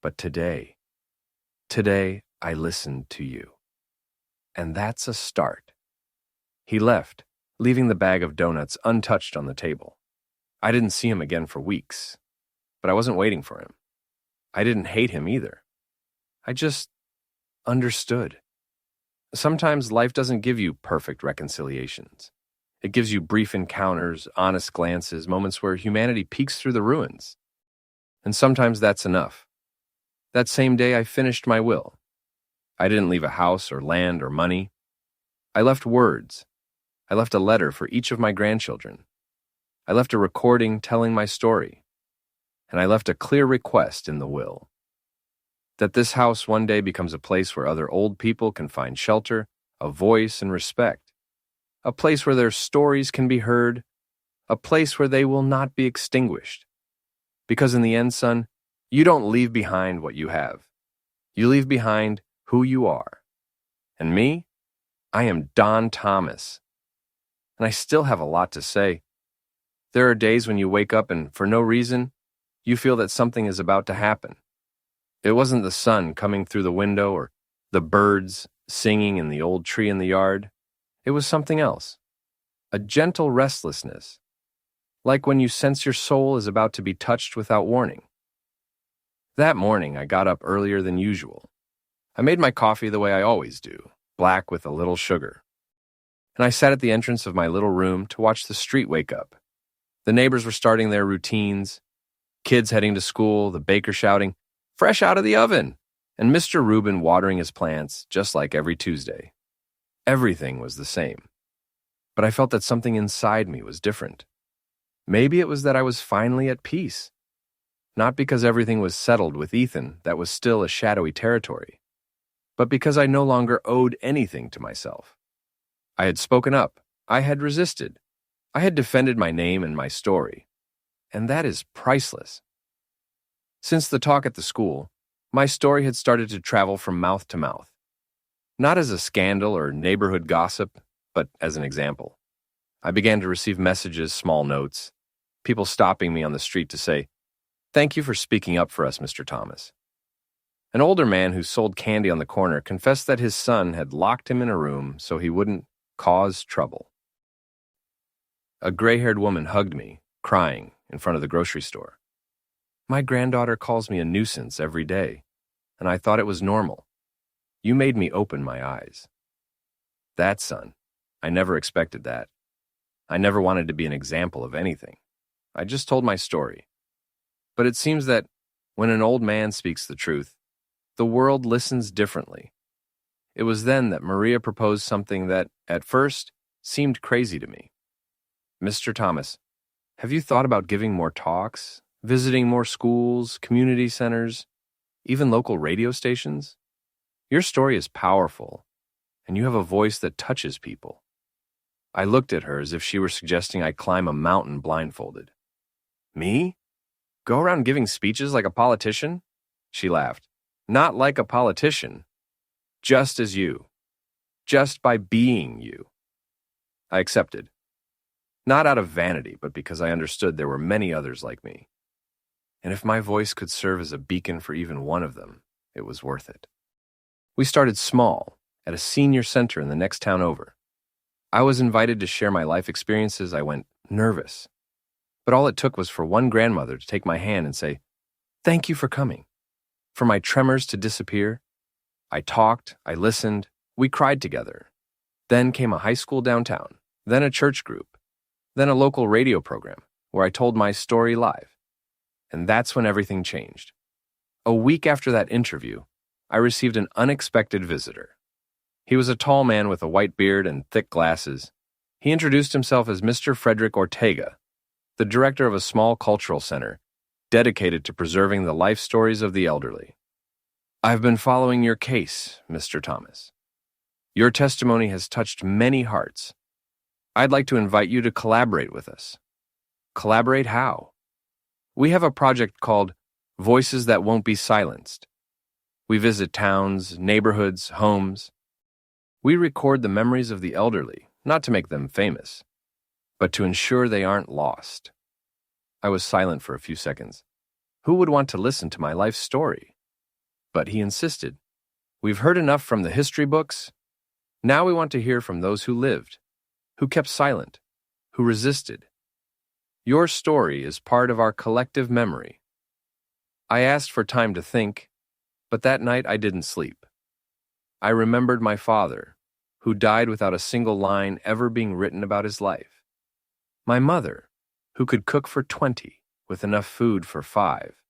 But today I listened to you. And that's a start." He left, leaving the bag of donuts untouched on the table. I didn't see him again for weeks, but I wasn't waiting for him. I didn't hate him either. I just understood. Sometimes life doesn't give you perfect reconciliations. It gives you brief encounters, honest glances, moments where humanity peeks through the ruins. And sometimes that's enough. That same day, I finished my will. I didn't leave a house or land or money. I left words. I left a letter for each of my grandchildren. I left a recording telling my story. And I left a clear request in the will. That this house one day becomes a place where other old people can find shelter, a voice, and respect. A place where their stories can be heard. A place where they will not be extinguished. Because in the end, son, you don't leave behind what you have. You leave behind who you are. And me? I am Don Thomas. And I still have a lot to say. There are days when you wake up and, for no reason, you feel that something is about to happen. It wasn't the sun coming through the window or the birds singing in the old tree in the yard. It was something else. A gentle restlessness, like when you sense your soul is about to be touched without warning. That morning, I got up earlier than usual. I made my coffee the way I always do, black with a little sugar. And I sat at the entrance of my little room to watch the street wake up. The neighbors were starting their routines, kids heading to school, the baker shouting, "Fresh out of the oven!" and Mr. Rubin watering his plants just like every Tuesday. Everything was the same. But I felt that something inside me was different. Maybe it was that I was finally at peace. Not because everything was settled with Ethan, that was still a shadowy territory, but because I no longer owed anything to myself. I had spoken up. I had resisted. I had defended my name and my story. And that is priceless. Since the talk at the school, my story had started to travel from mouth to mouth. Not as a scandal or neighborhood gossip, but as an example. I began to receive messages, small notes, people stopping me on the street to say, "Thank you for speaking up for us, Mr. Thomas." An older man who sold candy on the corner confessed that his son had locked him in a room so he wouldn't cause trouble. A gray-haired woman hugged me, crying, in front of the grocery store. "My granddaughter calls me a nuisance every day, and I thought it was normal. You made me open my eyes." That, son, I never expected that. I never wanted to be an example of anything. I just told my story. But it seems that when an old man speaks the truth, the world listens differently. It was then that Maria proposed something that, at first, seemed crazy to me. "Mr. Thomas, have you thought about giving more talks, visiting more schools, community centers, even local radio stations? Your story is powerful, and you have a voice that touches people." I looked at her as if she were suggesting I climb a mountain blindfolded. "Me? Go around giving speeches like a politician?" She laughed. "Not like a politician. Just as you. Just by being you." I accepted. Not out of vanity, but because I understood there were many others like me. And if my voice could serve as a beacon for even one of them, it was worth it. We started small, at a senior center in the next town over. I was invited to share my life experiences. I went nervous. But all it took was for one grandmother to take my hand and say, "Thank you for coming." For my tremors to disappear. I talked, I listened, we cried together. Then came a high school downtown, then a church group, then a local radio program where I told my story live. And that's when everything changed. A week after that interview, I received an unexpected visitor. He was a tall man with a white beard and thick glasses. He introduced himself as Mr. Frederick Ortega, the director of a small cultural center dedicated to preserving the life stories of the elderly. "I've been following your case, Mr. Thomas. Your testimony has touched many hearts. I'd like to invite you to collaborate with us." "Collaborate how?" "We have a project called Voices That Won't Be Silenced. We visit towns, neighborhoods, homes. We record the memories of the elderly, not to make them famous, but to ensure they aren't lost." I was silent for a few seconds. Who would want to listen to my life story? But he insisted. "We've heard enough from the history books. Now we want to hear from those who lived, who kept silent, who resisted. Your story is part of our collective memory." I asked for time to think, but that night I didn't sleep. I remembered my father, who died without a single line ever being written about his life. My mother, who could cook for 20 with enough food for 5,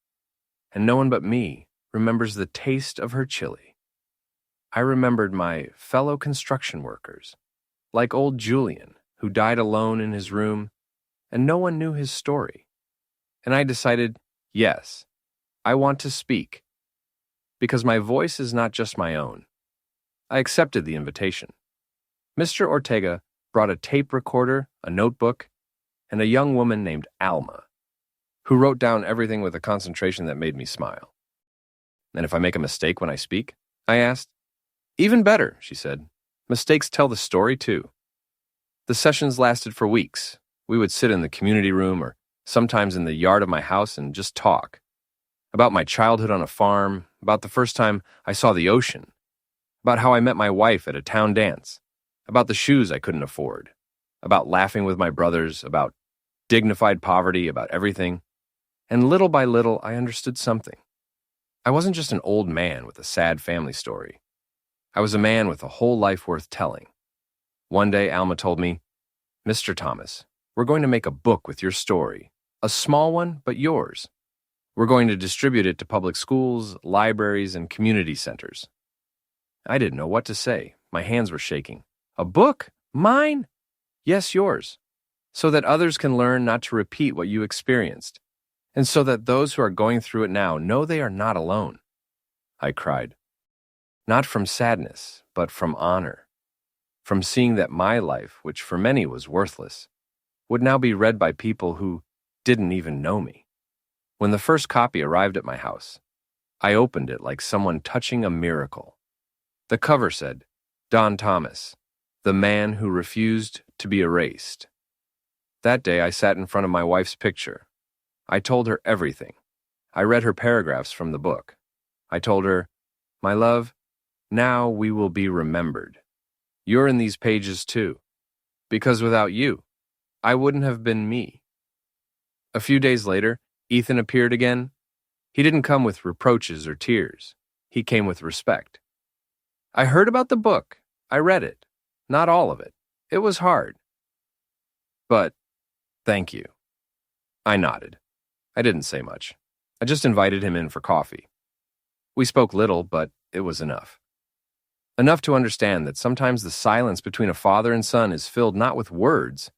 and no one but me remembers the taste of her chili. I remembered my fellow construction workers, like old Julian, who died alone in his room, and no one knew his story. And I decided, yes, I want to speak, because my voice is not just my own. I accepted the invitation. Mr. Ortega brought a tape recorder, a notebook, and a young woman named Alma, who wrote down everything with a concentration that made me smile. "And if I make a mistake when I speak?" I asked. "Even better," she said. "Mistakes tell the story, too." The sessions lasted for weeks. We would sit in the community room or sometimes in the yard of my house and just talk. About my childhood on a farm, about the first time I saw the ocean, about how I met my wife at a town dance, about the shoes I couldn't afford, about laughing with my brothers, about dignified poverty, about everything. And little by little, I understood something. I wasn't just an old man with a sad family story. I was a man with a whole life worth telling. One day, Alma told me, "Mr. Thomas, we're going to make a book with your story. A small one, but yours. We're going to distribute it to public schools, libraries, and community centers." I didn't know what to say. My hands were shaking. "A book? Mine?" "Yes, yours. So that others can learn not to repeat what you experienced, and so that those who are going through it now know they are not alone." I cried. Not from sadness, but from honor. From seeing that my life, which for many was worthless, would now be read by people who didn't even know me. When the first copy arrived at my house, I opened it like someone touching a miracle. The cover said, "Don Thomas, the man who refused to be erased." That day I sat in front of my wife's picture. I told her everything. I read her paragraphs from the book. I told her, "My love, now we will be remembered. You're in these pages too, because without you, I wouldn't have been me." A few days later, Ethan appeared again. He didn't come with reproaches or tears. He came with respect. "I heard about the book. I read it. Not all of it. It was hard. But thank you." I nodded. I didn't say much. I just invited him in for coffee. We spoke little, but it was enough. Enough to understand that sometimes the silence between a father and son is filled not with words,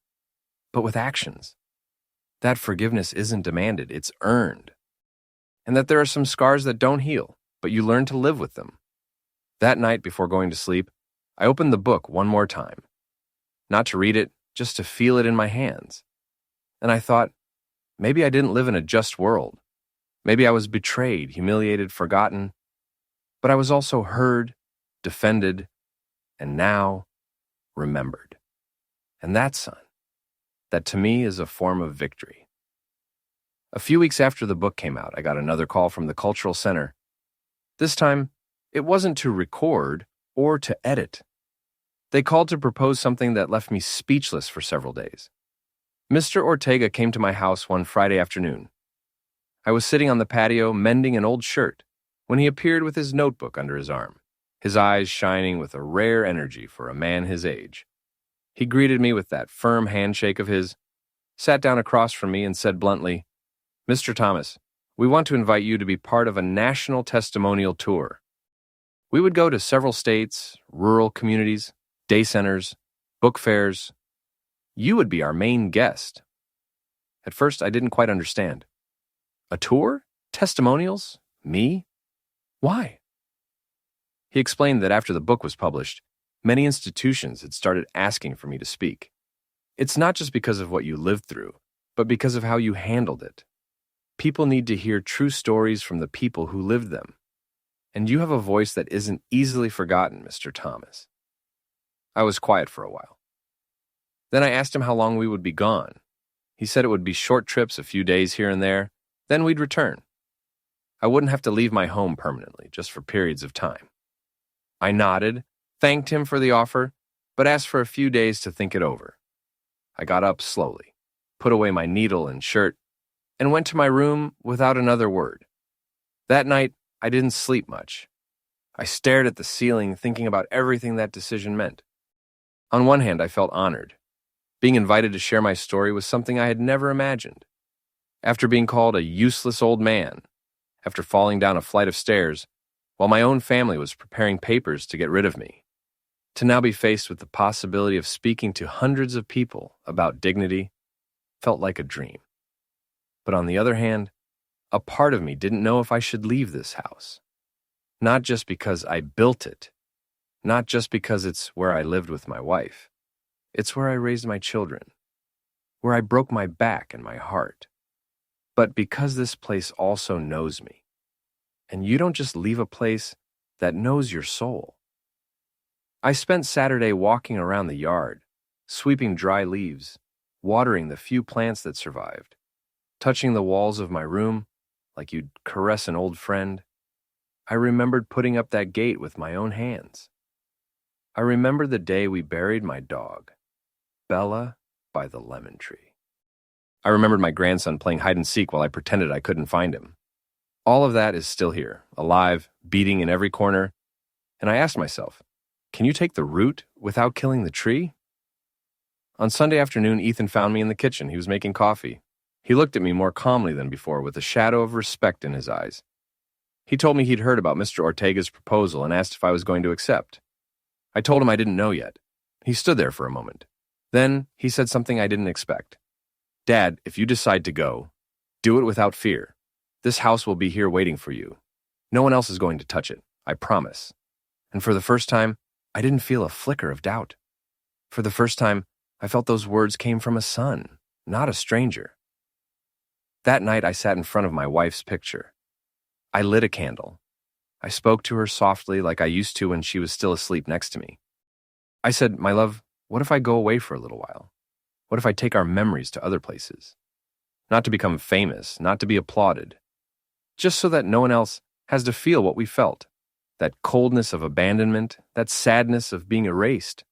but with actions. That forgiveness isn't demanded, it's earned. And that there are some scars that don't heal, but you learn to live with them. That night before going to sleep, I opened the book one more time. Not to read it, just to feel it in my hands. And I thought, maybe I didn't live in a just world. Maybe I was betrayed, humiliated, forgotten. But I was also heard, defended, and now remembered. And that, son, that to me is a form of victory. A few weeks after the book came out, I got another call from the Cultural Center. This time, it wasn't to record or to edit. They called to propose something that left me speechless for several days. Mr. Ortega came to my house one Friday afternoon. I was sitting on the patio mending an old shirt when he appeared with his notebook under his arm, his eyes shining with a rare energy for a man his age. He greeted me with that firm handshake of his, sat down across from me and said bluntly, "Mr. Thomas, we want to invite you to be part of a national testimonial tour. We would go to several states, rural communities, day centers, book fairs. You would be our main guest." At first, I didn't quite understand. A tour? Testimonials? Me? Why? He explained that after the book was published, many institutions had started asking for me to speak. It's not just because of what you lived through, but because of how you handled it. People need to hear true stories from the people who lived them. And you have a voice that isn't easily forgotten, Mr. Thomas. I was quiet for a while. Then I asked him how long we would be gone. He said it would be short trips, a few days here and there, then we'd return. I wouldn't have to leave my home permanently, just for periods of time. I nodded, thanked him for the offer, but asked for a few days to think it over. I got up slowly, put away my needle and shirt, and went to my room without another word. That night, I didn't sleep much. I stared at the ceiling, thinking about everything that decision meant. On one hand, I felt honored. Being invited to share my story was something I had never imagined. After being called a useless old man, after falling down a flight of stairs, while my own family was preparing papers to get rid of me, to now be faced with the possibility of speaking to hundreds of people about dignity felt like a dream. But on the other hand, a part of me didn't know if I should leave this house. Not just because I built it, not just because it's where I lived with my wife. It's where I raised my children, where I broke my back and my heart. But because this place also knows me. And you don't just leave a place that knows your soul. I spent Saturday walking around the yard, sweeping dry leaves, watering the few plants that survived, touching the walls of my room like you'd caress an old friend. I remembered putting up that gate with my own hands, I remember the day we buried my dog, Bella, by the lemon tree. I remembered my grandson playing hide and seek while I pretended I couldn't find him. All of that is still here, alive, beating in every corner. And I asked myself, can you take the root without killing the tree? On Sunday afternoon, Ethan found me in the kitchen. He was making coffee. He looked at me more calmly than before, with a shadow of respect in his eyes. He told me he'd heard about Mr. Ortega's proposal and asked if I was going to accept. I told him I didn't know yet. He stood there for a moment. Then he said something I didn't expect. Dad, if you decide to go, do it without fear. This house will be here waiting for you. No one else is going to touch it, I promise. And for the first time, I didn't feel a flicker of doubt. For the first time, I felt those words came from a son, not a stranger. That night, I sat in front of my wife's picture. I lit a candle. I spoke to her softly like I used to when she was still asleep next to me. I said, my love, what if I go away for a little while? What if I take our memories to other places? Not to become famous, not to be applauded. Just so that no one else has to feel what we felt. That coldness of abandonment, that sadness of being erased.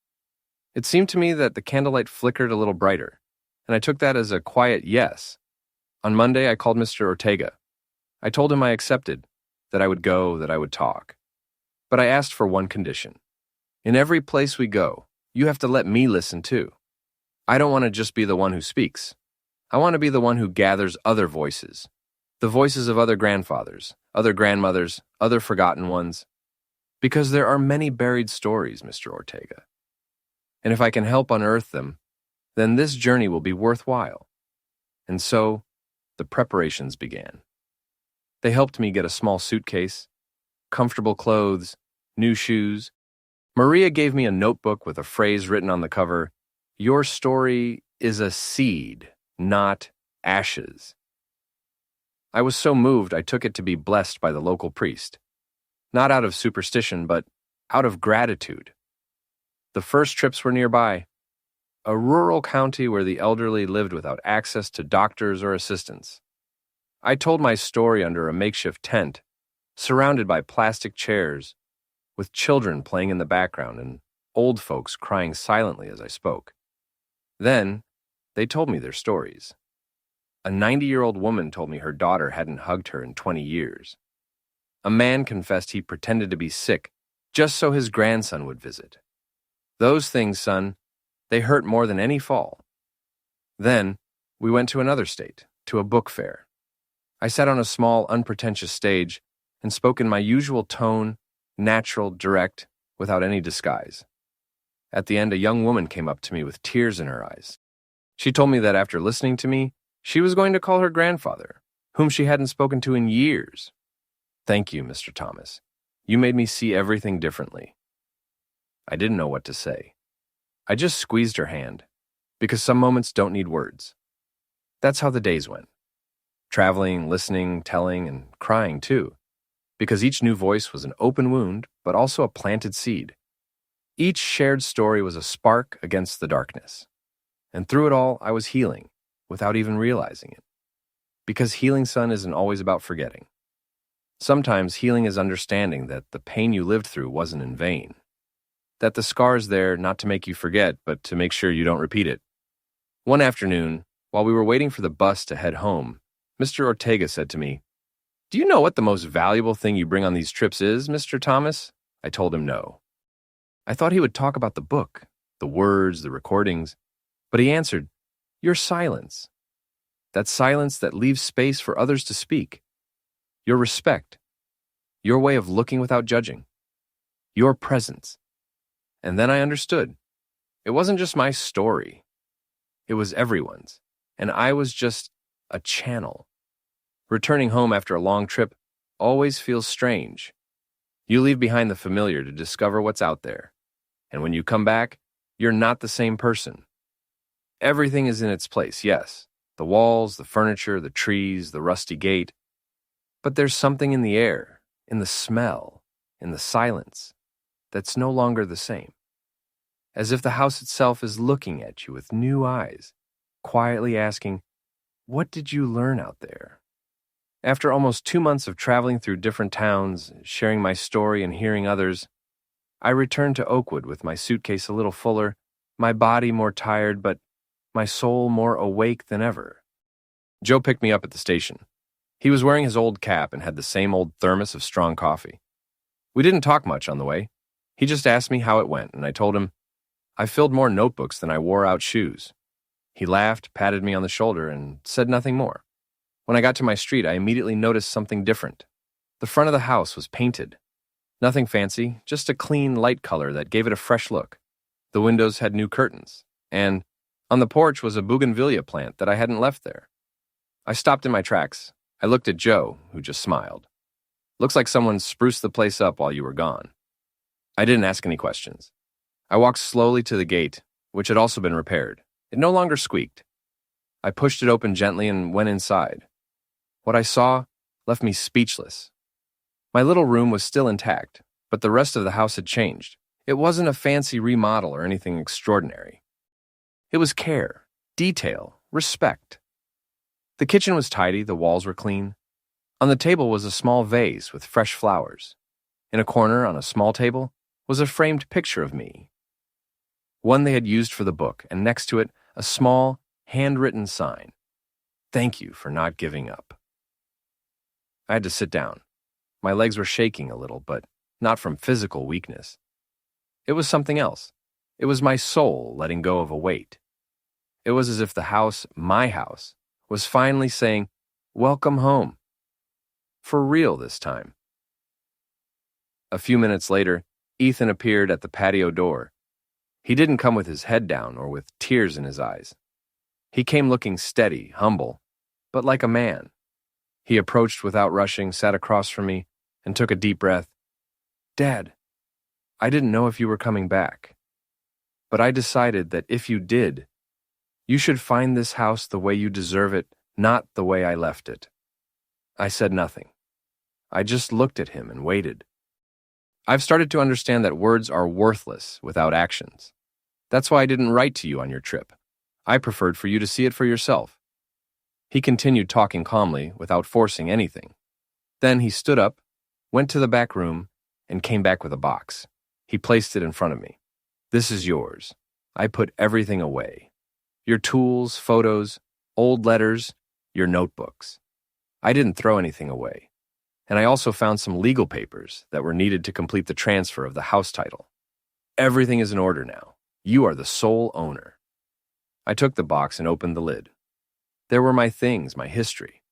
It seemed to me that the candlelight flickered a little brighter, and I took that as a quiet yes. On Monday, I called Mr. Ortega. I told him I accepted, that I would go, that I would talk. But I asked for one condition. In every place we go, you have to let me listen too. I don't want to just be the one who speaks. I want to be the one who gathers other voices. The voices of other grandfathers, other grandmothers, other forgotten ones. Because there are many buried stories, Mr. Ortega. And if I can help unearth them, then this journey will be worthwhile. And so, the preparations began. They helped me get a small suitcase, comfortable clothes, new shoes. Maria gave me a notebook with a phrase written on the cover, "Your story is a seed, not ashes." I was so moved I took it to be blessed by the local priest. Not out of superstition, but out of gratitude. The first trips were nearby, a rural county where the elderly lived without access to doctors or assistants. I told my story under a makeshift tent, surrounded by plastic chairs, with children playing in the background and old folks crying silently as I spoke. Then, they told me their stories. A 90-year-old woman told me her daughter hadn't hugged her in 20 years. A man confessed he pretended to be sick just so his grandson would visit. Those things, son, they hurt more than any fall. Then, we went to another state, to a book fair. I sat on a small, unpretentious stage and spoke in my usual tone, natural, direct, without any disguise. At the end, a young woman came up to me with tears in her eyes. She told me that after listening to me, she was going to call her grandfather, whom she hadn't spoken to in years. Thank you, Mr. Thomas. You made me see everything differently. I didn't know what to say. I just squeezed her hand, because some moments don't need words. That's how the days went. Traveling, listening, telling, and crying too, because each new voice was an open wound, but also a planted seed. Each shared story was a spark against the darkness. And through it all, I was healing, without even realizing it. Because healing, son, isn't always about forgetting. Sometimes healing is understanding that the pain you lived through wasn't in vain. That the scar's there not to make you forget, but to make sure you don't repeat it. One afternoon, while we were waiting for the bus to head home, Mr. Ortega said to me, "Do you know what the most valuable thing you bring on these trips is, Mr. Thomas?" I told him no. I thought he would talk about the book, the words, the recordings, but he answered, "Your silence. That silence that leaves space for others to speak. Your respect. Your way of looking without judging. Your presence." And then I understood. It wasn't just my story. It was everyone's, and I was just a channel. Returning home after a long trip always feels strange. You leave behind the familiar to discover what's out there. And when you come back, you're not the same person. Everything is in its place, yes. The walls, the furniture, the trees, the rusty gate. But there's something in the air, in the smell, in the silence, that's no longer the same. As if the house itself is looking at you with new eyes, quietly asking, "What did you learn out there?" After almost 2 months of traveling through different towns, sharing my story and hearing others, I returned to Oakwood with my suitcase a little fuller, my body more tired, but my soul more awake than ever. Joe picked me up at the station. He was wearing his old cap and had the same old thermos of strong coffee. We didn't talk much on the way. He just asked me how it went, and I told him I filled more notebooks than I wore out shoes. He laughed, patted me on the shoulder, and said nothing more. When I got to my street, I immediately noticed something different. The front of the house was painted. Nothing fancy, just a clean, light color that gave it a fresh look. The windows had new curtains, and on the porch was a bougainvillea plant that I hadn't left there. I stopped in my tracks. I looked at Joe, who just smiled. Looks like someone spruced the place up while you were gone. I didn't ask any questions. I walked slowly to the gate, which had also been repaired. It no longer squeaked. I pushed it open gently and went inside. What I saw left me speechless. My little room was still intact, but the rest of the house had changed. It wasn't a fancy remodel or anything extraordinary. It was care, detail, respect. The kitchen was tidy, the walls were clean. On the table was a small vase with fresh flowers. In a corner on a small table was a framed picture of me. One they had used for the book, and next to it, a small, handwritten sign. Thank you for not giving up. I had to sit down. My legs were shaking a little, but not from physical weakness. It was something else. It was my soul letting go of a weight. It was as if the house, my house, was finally saying, "Welcome home." For real this time. A few minutes later, Ethan appeared at the patio door. He didn't come with his head down or with tears in his eyes. He came looking steady, humble, but like a man. He approached without rushing, sat across from me, and took a deep breath. "Dad, I didn't know if you were coming back, but I decided that if you did, you should find this house the way you deserve it, not the way I left it." I said nothing. I just looked at him and waited. I've started to understand that words are worthless without actions. That's why I didn't write to you on your trip. I preferred for you to see it for yourself. He continued talking calmly without forcing anything. Then he stood up, went to the back room, and came back with a box. He placed it in front of me. "This is yours. I put everything away. Your tools, photos, old letters, your notebooks. I didn't throw anything away. And I also found some legal papers that were needed to complete the transfer of the house title. Everything is in order now. You are the sole owner." I took the box and opened the lid. There were my things, my history.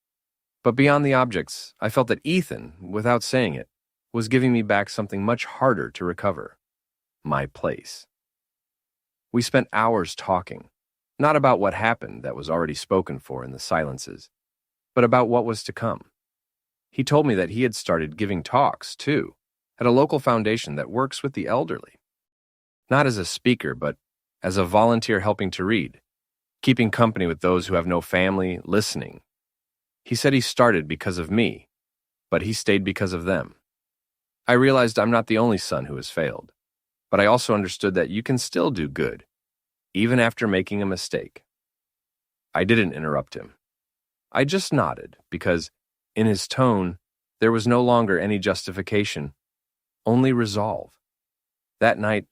But beyond the objects, I felt that Ethan, without saying it, was giving me back something much harder to recover. My place. We spent hours talking, not about what happened that was already spoken for in the silences, but about what was to come. He told me that he had started giving talks, too, at a local foundation that works with the elderly. Not as a speaker, but as a volunteer helping to read, keeping company with those who have no family, listening. He said he started because of me, but he stayed because of them. I realized I'm not the only son who has failed, but I also understood that you can still do good, even after making a mistake. I didn't interrupt him. I just nodded, because in his tone, there was no longer any justification, only resolve. That night,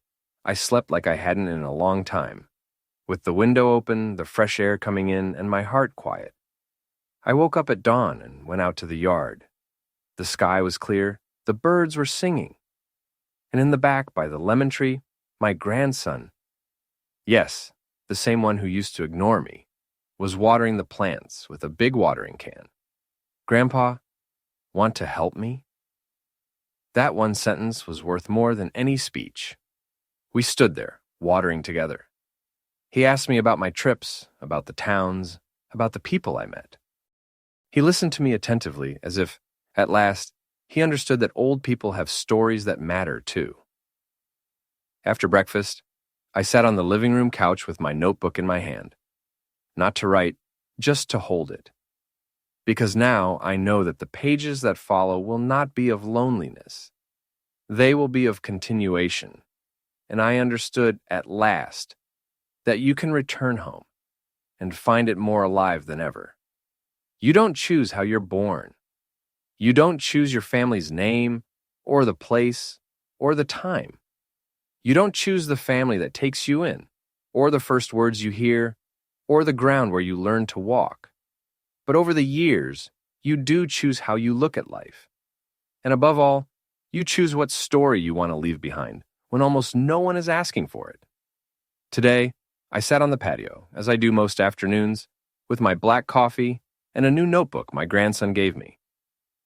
I slept like I hadn't in a long time, with the window open, the fresh air coming in, and my heart quiet. I woke up at dawn and went out to the yard. The sky was clear, the birds were singing. And in the back by the lemon tree, my grandson, yes, the same one who used to ignore me, was watering the plants with a big watering can. "Grandpa, want to help me?" That one sentence was worth more than any speech. We stood there, watering together. He asked me about my trips, about the towns, about the people I met. He listened to me attentively, as if, at last, he understood that old people have stories that matter, too. After breakfast, I sat on the living room couch with my notebook in my hand. Not to write, just to hold it. Because now I know that the pages that follow will not be of loneliness. They will be of continuation. And I understood at last that you can return home and find it more alive than ever. You don't choose how you're born. You don't choose your family's name, or the place, or the time. You don't choose the family that takes you in, or the first words you hear, or the ground where you learn to walk. But over the years, you do choose how you look at life. And above all, you choose what story you want to leave behind when almost no one is asking for it. Today, I sat on the patio, as I do most afternoons, with my black coffee and a new notebook my grandson gave me.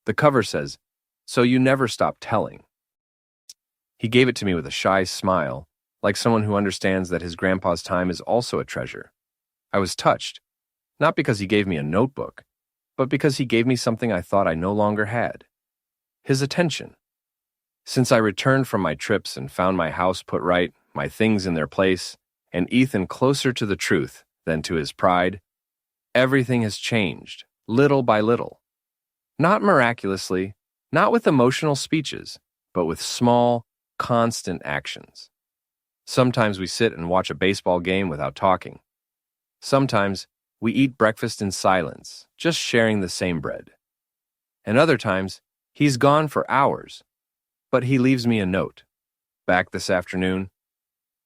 The cover says, "So you never stop telling." He gave it to me with a shy smile, like someone who understands that his grandpa's time is also a treasure. I was touched, not because he gave me a notebook, but because he gave me something I thought I no longer had: his attention. Since I returned from my trips and found my house put right, my things in their place, and Ethan closer to the truth than to his pride, everything has changed, little by little. Not miraculously, not with emotional speeches, but with small, constant actions. Sometimes we sit and watch a baseball game without talking. Sometimes we eat breakfast in silence, just sharing the same bread. And other times, he's gone for hours, but he leaves me a note. "Back this afternoon?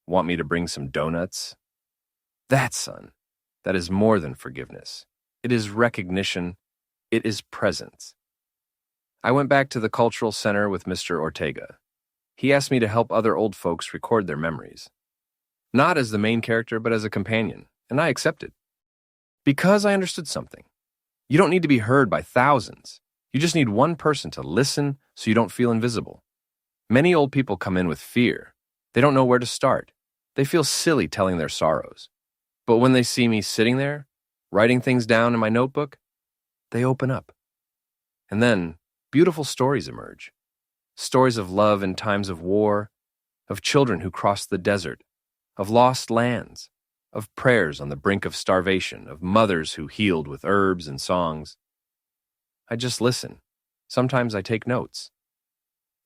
Want me to bring some donuts?" That, son, that is more than forgiveness. It is recognition. It is presence. I went back to the cultural center with Mr. Ortega. He asked me to help other old folks record their memories. Not as the main character, but as a companion, and I accepted. Because I understood something. You don't need to be heard by thousands. You just need one person to listen so you don't feel invisible. Many old people come in with fear. They don't know where to start. They feel silly telling their sorrows. But when they see me sitting there, writing things down in my notebook, they open up. And then beautiful stories emerge. Stories of love in times of war, of children who crossed the desert, of lost lands, of prayers on the brink of starvation, of mothers who healed with herbs and songs. I just listen. Sometimes I take notes.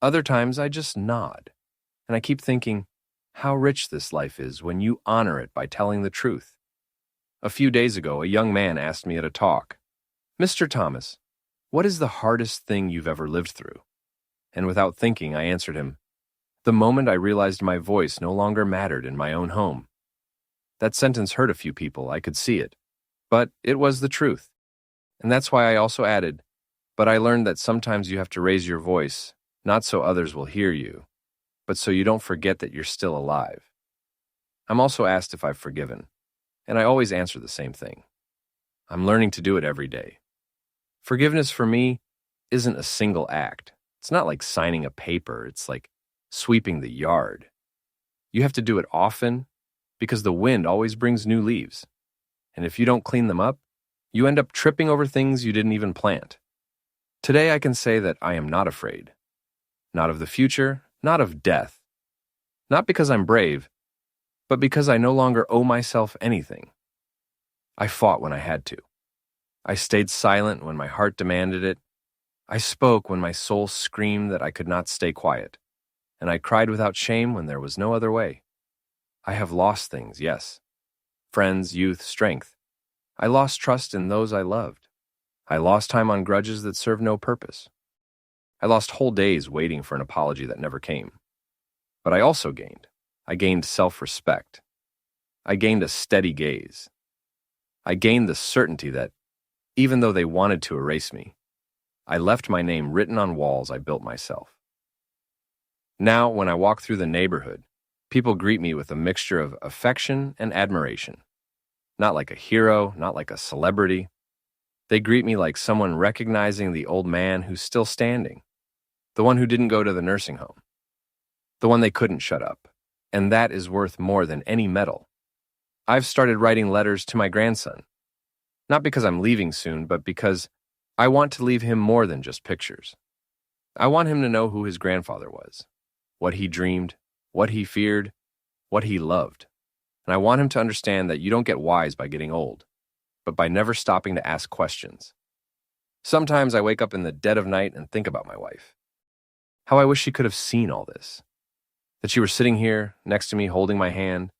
Other times I just nod. And I keep thinking how rich this life is when you honor it by telling the truth. A few days ago, a young man asked me at a talk, "Mr. Thomas, what is the hardest thing you've ever lived through?" And without thinking, I answered him, "The moment I realized my voice no longer mattered in my own home." That sentence hurt a few people, I could see it. But it was the truth. And that's why I also added, "But I learned that sometimes you have to raise your voice, not so others will hear you, but so you don't forget that you're still alive." I'm also asked if I've forgiven, and I always answer the same thing. I'm learning to do it every day. Forgiveness for me isn't a single act. It's not like signing a paper. It's like sweeping the yard. You have to do it often because the wind always brings new leaves. And if you don't clean them up, you end up tripping over things you didn't even plant. Today I can say that I am not afraid. Not of the future, not of death. Not because I'm brave, but because I no longer owe myself anything. I fought when I had to. I stayed silent when my heart demanded it. I spoke when my soul screamed that I could not stay quiet, and I cried without shame when there was no other way. I have lost things, yes. Friends, youth, strength. I lost trust in those I loved. I lost time on grudges that served no purpose. I lost whole days waiting for an apology that never came. But I also gained. I gained self-respect. I gained a steady gaze. I gained the certainty that, even though they wanted to erase me, I left my name written on walls I built myself. Now, when I walk through the neighborhood, people greet me with a mixture of affection and admiration. Not like a hero, not like a celebrity. They greet me like someone recognizing the old man who's still standing, the one who didn't go to the nursing home, the one they couldn't shut up, and that is worth more than any medal. I've started writing letters to my grandson, not because I'm leaving soon, but because I want to leave him more than just pictures. I want him to know who his grandfather was, what he dreamed, what he feared, what he loved. And I want him to understand that you don't get wise by getting old, but by never stopping to ask questions. Sometimes I wake up in the dead of night and think about my wife. How I wish she could have seen all this. That she were sitting here next to me holding my hand.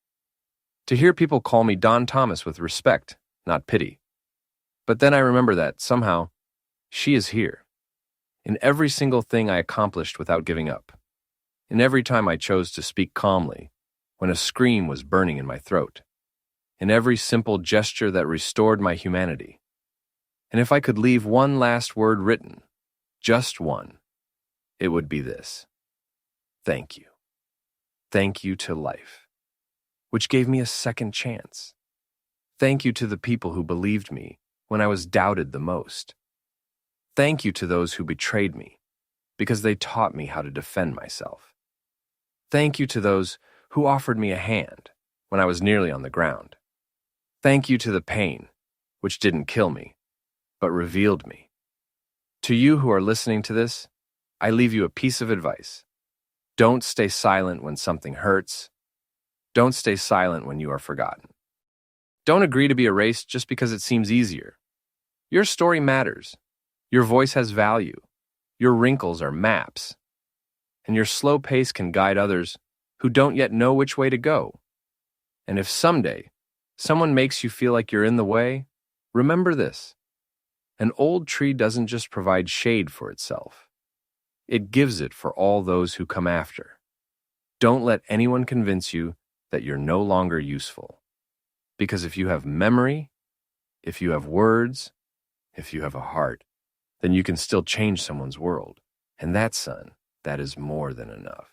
To hear people call me Don Thomas with respect, not pity. But then I remember that, somehow, she is here. In every single thing I accomplished without giving up. in every time I chose to speak calmly when a scream was burning in my throat, in every simple gesture that restored my humanity. And if I could leave one last word written, just one, it would be this: thank you. Thank you to life, which gave me a second chance. Thank you to the people who believed me when I was doubted the most. Thank you to those who betrayed me, because they taught me how to defend myself. Thank you to those who offered me a hand when I was nearly on the ground. Thank you to the pain, which didn't kill me, but revealed me. To you who are listening to this, I leave you a piece of advice. Don't stay silent when something hurts. Don't stay silent when you are forgotten. Don't agree to be erased just because it seems easier. Your story matters. Your voice has value. Your wrinkles are maps. And your slow pace can guide others who don't yet know which way to go. And if someday someone makes you feel like you're in the way, remember this: an old tree doesn't just provide shade for itself. It gives it for all those who come after. Don't let anyone convince you that you're no longer useful. Because if you have memory, if you have words, if you have a heart, then you can still change someone's world. And that, son, that is more than enough.